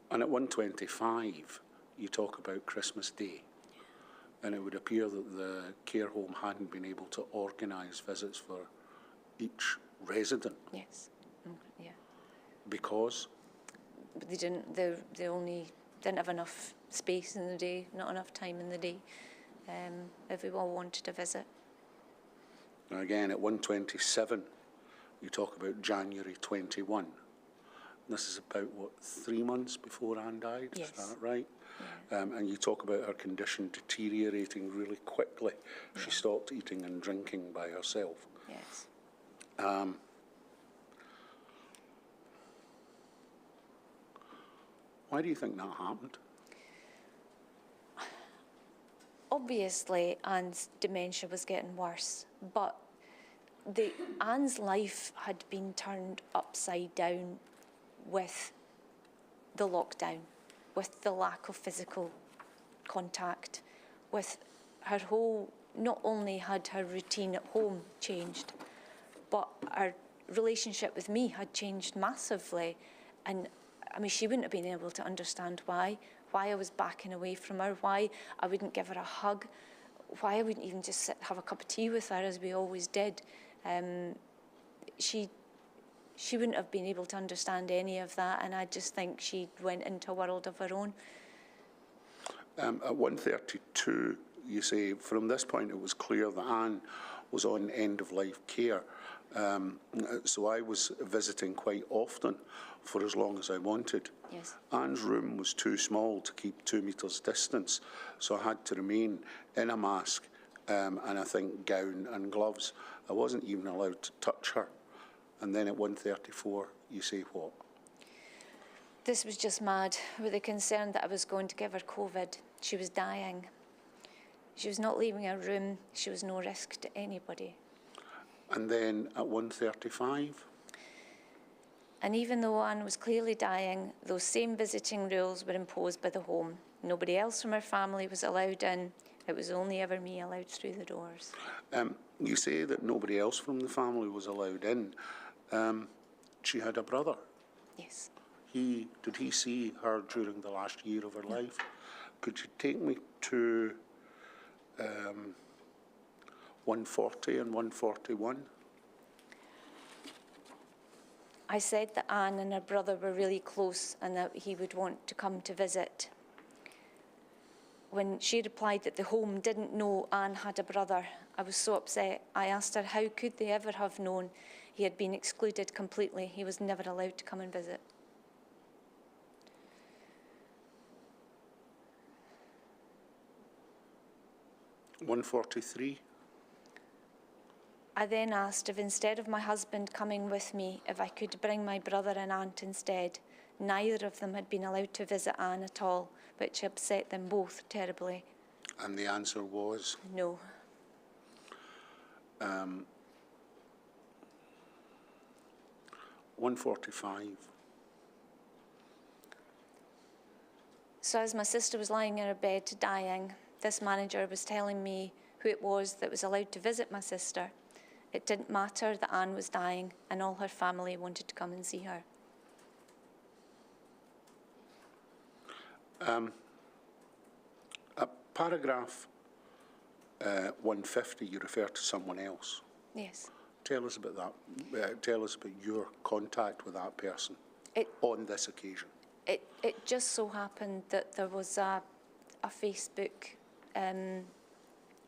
And at 125, you talk about Christmas Day. And it would appear that the care home hadn't been able to organise visits for each resident. Yes, yeah. Because? They didn't. They only didn't have enough space in the day, not enough time in the day, if we all wanted to visit. And again, at 127, you talk about January 21. This is about, 3 months before Anne died? Yes. Is that right? Yeah. And you talk about her condition deteriorating really quickly. Yeah. She stopped eating and drinking by herself. Yes. Why do you think that happened? Obviously, Anne's dementia was getting worse, but Anne's life had been turned upside down with the lockdown, with the lack of physical contact, with her whole, not only had her routine at home changed, but her relationship with me had changed massively. And I mean, she wouldn't have been able to understand why I was backing away from her, why I wouldn't give her a hug, why I wouldn't even just sit, have a cup of tea with her as we always did. She wouldn't have been able to understand any of that, and I just think she went into a world of her own. At 132, you say, from this point it was clear that Anne was on end-of-life care. So I was visiting quite often for as long as I wanted. Yes. Anne's room was too small to keep 2 metres distance, so I had to remain in a mask and I think gown and gloves. I wasn't even allowed to touch her. And then at 1:34, you say what? This was just mad, with the concern that I was going to give her COVID. She was dying. She was not leaving her room. She was no risk to anybody. And then at 1:35? And even though Anne was clearly dying, those same visiting rules were imposed by the home. Nobody else from her family was allowed in. It was only ever me allowed through the doors. You say that nobody else from the family was allowed in. She had a brother. Yes. Did he see her during the last year of her life? Could you take me to 140 and 141? I said that Anne and her brother were really close and that he would want to come to visit. When she replied that the home didn't know Anne had a brother, I was so upset. I asked her how could they ever have known. He had been excluded completely. He was never allowed to come and visit. $143. I then asked if instead of my husband coming with me, if I could bring my brother and aunt instead. Neither of them had been allowed to visit Anne at all, which upset them both terribly. And the answer was? No. 145. So as my sister was lying in her bed dying, this manager was telling me who it was that was allowed to visit my sister. It didn't matter that Anne was dying and all her family wanted to come and see her. At paragraph 150, you refer to someone else. Yes. Tell us about that. Tell us about your contact with that person on this occasion. It just so happened that there was a Facebook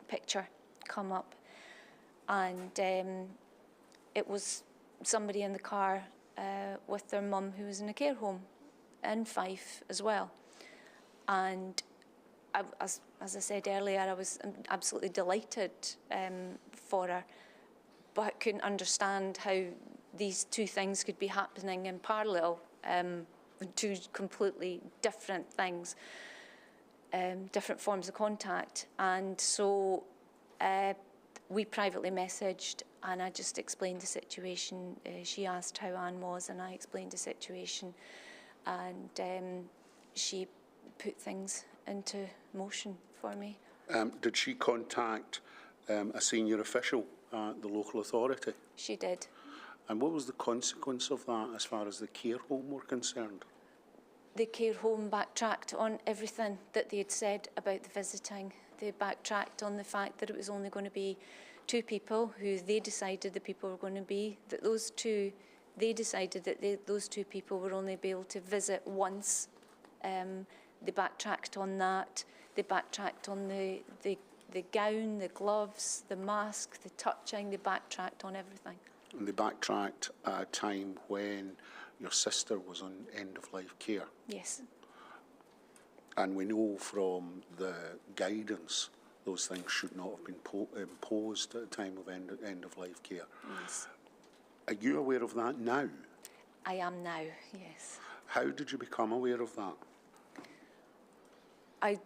picture come up, and it was somebody in the car with their mum who was in a care home in Fife as well. And as I said earlier, I was absolutely delighted for her, but couldn't understand how these two things could be happening in parallel, two completely different things, different forms of contact. And so we privately messaged, and I just explained the situation. She asked how Anne was, and I explained the situation, and she put things into motion for me. Did she contact a senior official at the local authority? She did. And what was the consequence of that as far as the care home were concerned? The care home backtracked on everything that they had said about the visiting. They backtracked on the fact that it was only going to be 2 people who they decided the people were going to be, that they decided that those 2 people were only be able to visit once. They backtracked on that. They backtracked on the gown, the gloves, the mask, the touching. They backtracked on everything. And they backtracked at a time when your sister was on end-of-life care. Yes. And we know from the guidance those things should not have been imposed at a time of end-of-life care. Yes. Are you aware of that now? I am now, yes. How did you become aware of that? I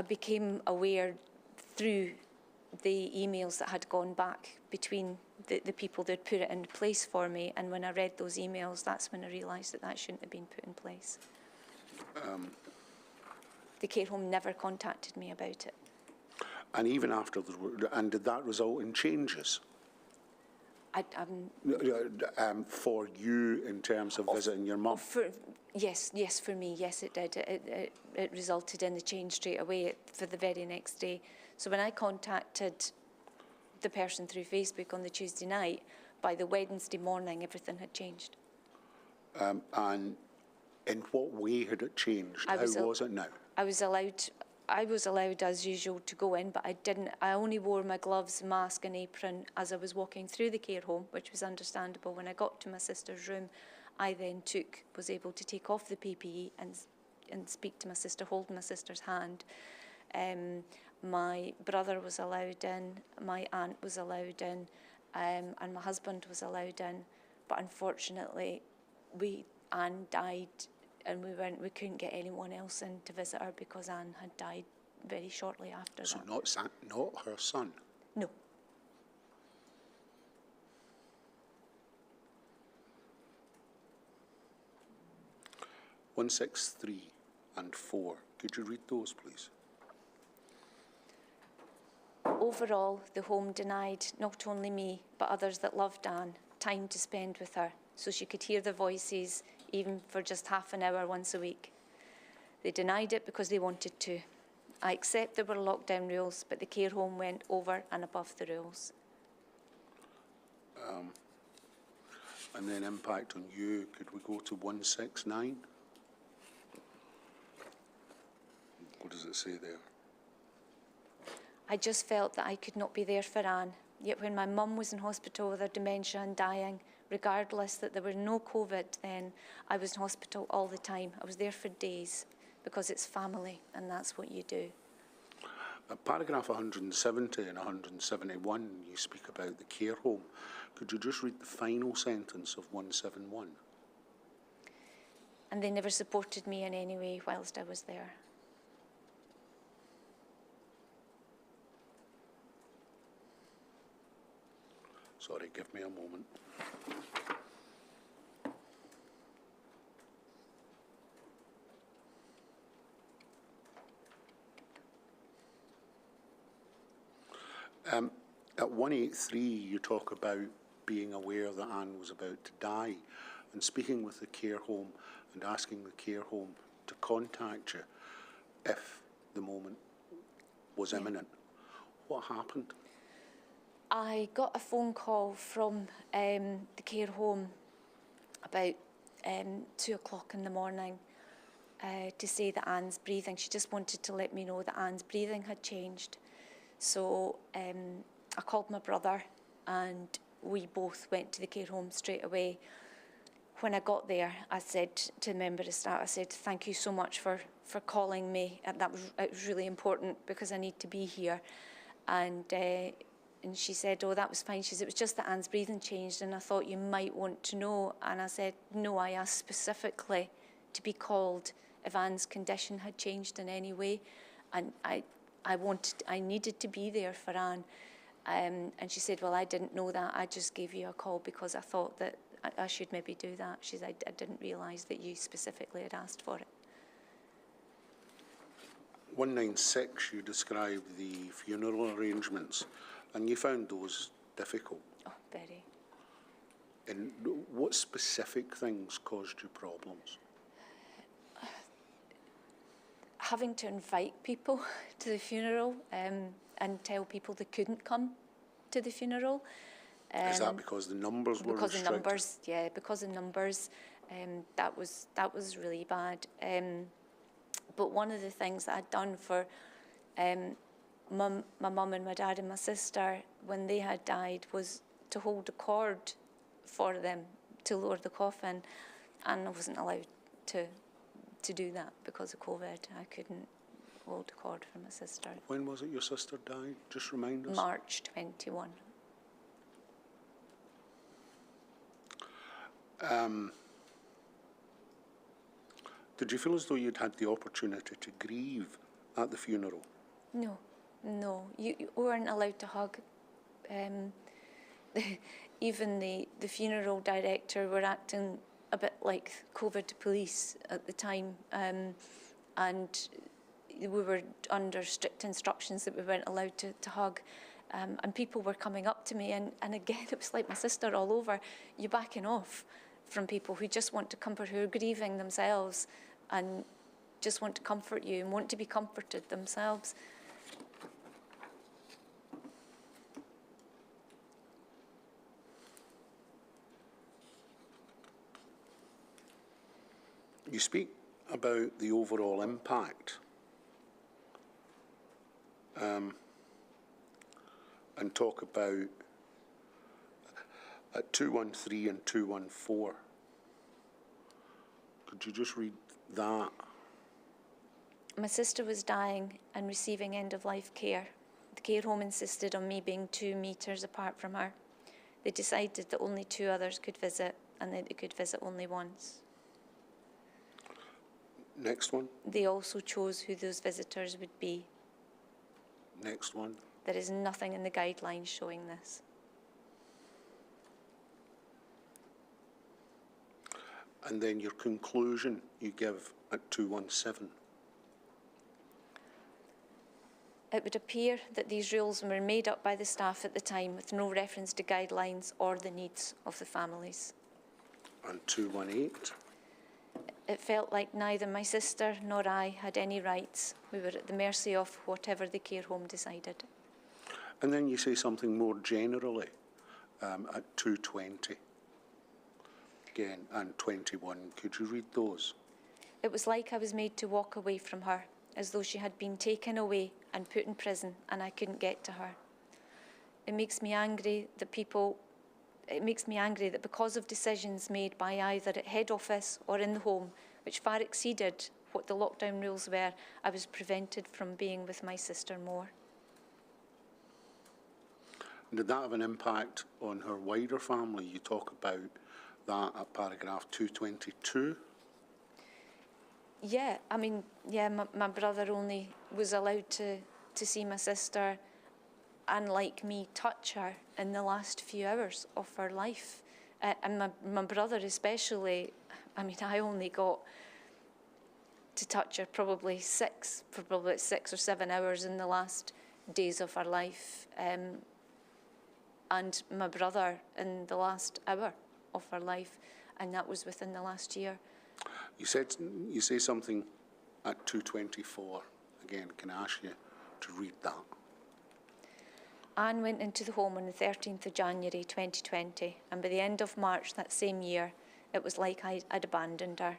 became aware through the emails that had gone back between the people that had put it in place for me, and when I read those emails, that's when I realised that shouldn't have been put in place. The care home never contacted me about it. And even after, and did that result in changes? For you in terms of visiting your mum? Yes, for me, yes, it did. It resulted in the change straight away for the very next day. So when I contacted the person through Facebook on the Tuesday night, by the Wednesday morning, everything had changed. And in what way had it changed? How was it now? I was allowed I was allowed, as usual, to go in, but I only wore my gloves, mask and apron as I was walking through the care home, which was understandable. When I got to my sister's room, I then was able to take off the PPE and speak to my sister, hold my sister's hand. My brother was allowed in, my aunt was allowed in, and my husband was allowed in. But unfortunately, Anne died, and we couldn't get anyone else in to visit her because Anne had died very shortly after So that. not her son? No. One, 6, 3 and 4. Could you read those, please? Overall, the home denied not only me, but others that loved Anne, time to spend with her, so she could hear their voices, even for just half an hour once a week. They denied it because they wanted to. I accept there were lockdown rules, but the care home went over and above the rules. And then impact on you, could we go to 169? What does it say there? I just felt that I could not be there for Anne. Yet when my mum was in hospital with her dementia and dying, regardless that there was no COVID then, I was in hospital all the time. I was there for days because it's family and that's what you do. Paragraph 170 and 171, you speak about the care home. Could you just read the final sentence of 171? And they never supported me in any way whilst I was there. Sorry, give me a moment. At 183, you talk about being aware that Anne was about to die and speaking with the care home and asking the care home to contact you if the moment was imminent. What happened? I got a phone call from the care home about 2 o'clock in the morning to say that Anne's breathing, she just wanted to let me know that Anne's breathing had changed. So I called my brother and we both went to the care home straight away. When I got there, I said to the member of staff, I said, thank you so much for calling me. And it was really important because I need to be here. And she said, oh, that was fine. She said, it was just that Anne's breathing changed and I thought you might want to know. And I said, no, I asked specifically to be called if Anne's condition had changed in any way. And I needed to be there for Anne. And she said, well, I didn't know that. I just gave you a call because I thought that I should maybe do that. She said, I didn't realise that you specifically had asked for it. 196, you describe the funeral arrangements, and you found those difficult. Oh, very. And what specific things caused you problems? Having to invite people to the funeral and tell people they couldn't come to the funeral. Is that because the numbers were because restricted? of numbers, yeah, because of numbers. That was really bad. But one of the things that I'd done for my mum and my dad and my sister when they had died was to hold a cord for them to lower the coffin, and I wasn't allowed to do that because of COVID. I couldn't hold a cord for my sister. When was it your sister died? Just remind us. March 21. Did you feel as though you'd had the opportunity to grieve at the funeral? No. You weren't allowed to hug. Even the funeral director were acting a bit like COVID police at the time, and we were under strict instructions that we weren't allowed to hug. And people were coming up to me, and again, it was like my sister all over. You're backing off from people who just want to comfort, who are grieving themselves and just want to comfort you and want to be comforted themselves. You speak about the overall impact and talk about 213 and 214. Could you just read that? My sister was dying and receiving end-of-life care. The care home insisted on me being 2 metres apart from her. They decided that only 2 others could visit and that they could visit only once. Next one. They also chose who those visitors would be. Next one. There is nothing in the guidelines showing this. And then your conclusion you give at 217. It would appear that these rules were made up by the staff at the time with no reference to guidelines or the needs of the families. And 218. It felt like neither my sister nor I had any rights. We were at the mercy of whatever the care home decided. And then you say something more generally at 220. Again, and 21. Could you read those? It was like I was made to walk away from her, as though she had been taken away and put in prison and I couldn't get to her. It makes me angry that because of decisions made by either at head office or in the home, which far exceeded what the lockdown rules were, I was prevented from being with my sister more. Did that have an impact on her wider family? You talk about that at paragraph 222. Yeah, I mean, yeah, my brother only was allowed to see my sister and, like me, touch her in the last few hours of her life. And my brother especially, I mean, I only got to touch her probably 6 or 7 hours in the last days of her life. And my brother in the last hour of her life, and that was within the last year. You say something at 224. Again, can I ask you to read that? Anne went into the home on the 13th of January 2020, and by the end of March that same year, it was like I'd abandoned her.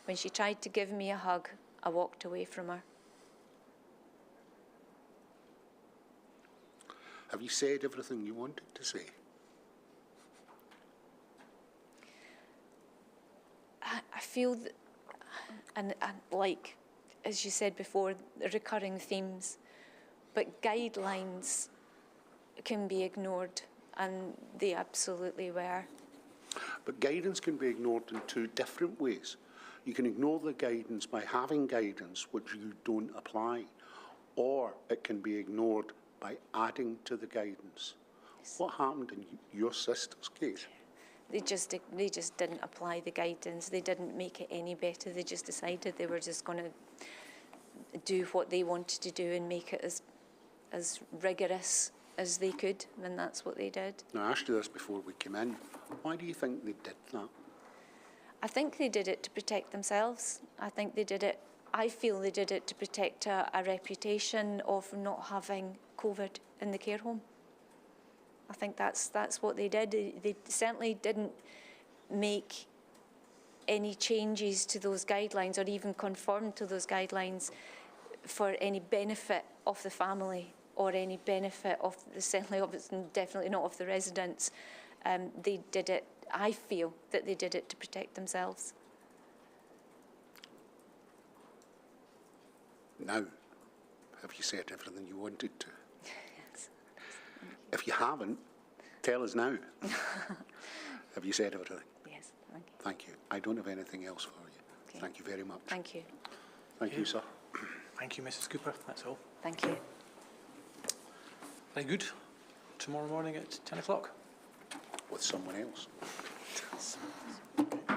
When she tried to give me a hug, I walked away from her. Have you said everything you wanted to say? I feel that, and like, as you said before, the recurring themes, but guidelines can be ignored, and they absolutely were. But guidance can be ignored in 2 different ways. You can ignore the guidance by having guidance which you don't apply, or it can be ignored by adding to the guidance. Yes. What happened in your sister's case? They just didn't apply the guidance. They didn't make it any better. They just decided they were just going to do what they wanted to do and make it as rigorous as they could, and that's what they did. Now, I asked you this before we came in. Why do you think they did that? I think they did it to protect themselves. I feel they did it to protect a reputation of not having COVID in the care home. I think that's what they did. They certainly didn't make any changes to those guidelines or even conform to those guidelines for any benefit of the family or any benefit of definitely not of the residents. They did it, I feel that they did it to protect themselves. Now, have you said everything you wanted to? Yes. If you haven't, tell us now. Have you said everything? Yes, thank you. Thank you. I don't have anything else for you. Okay. Thank you very much. Thank you. Thank you, sir. Thank you, Mrs. Cooper. That's all. Thank you. Very good. Tomorrow morning at 10 o'clock. With someone else. Okay.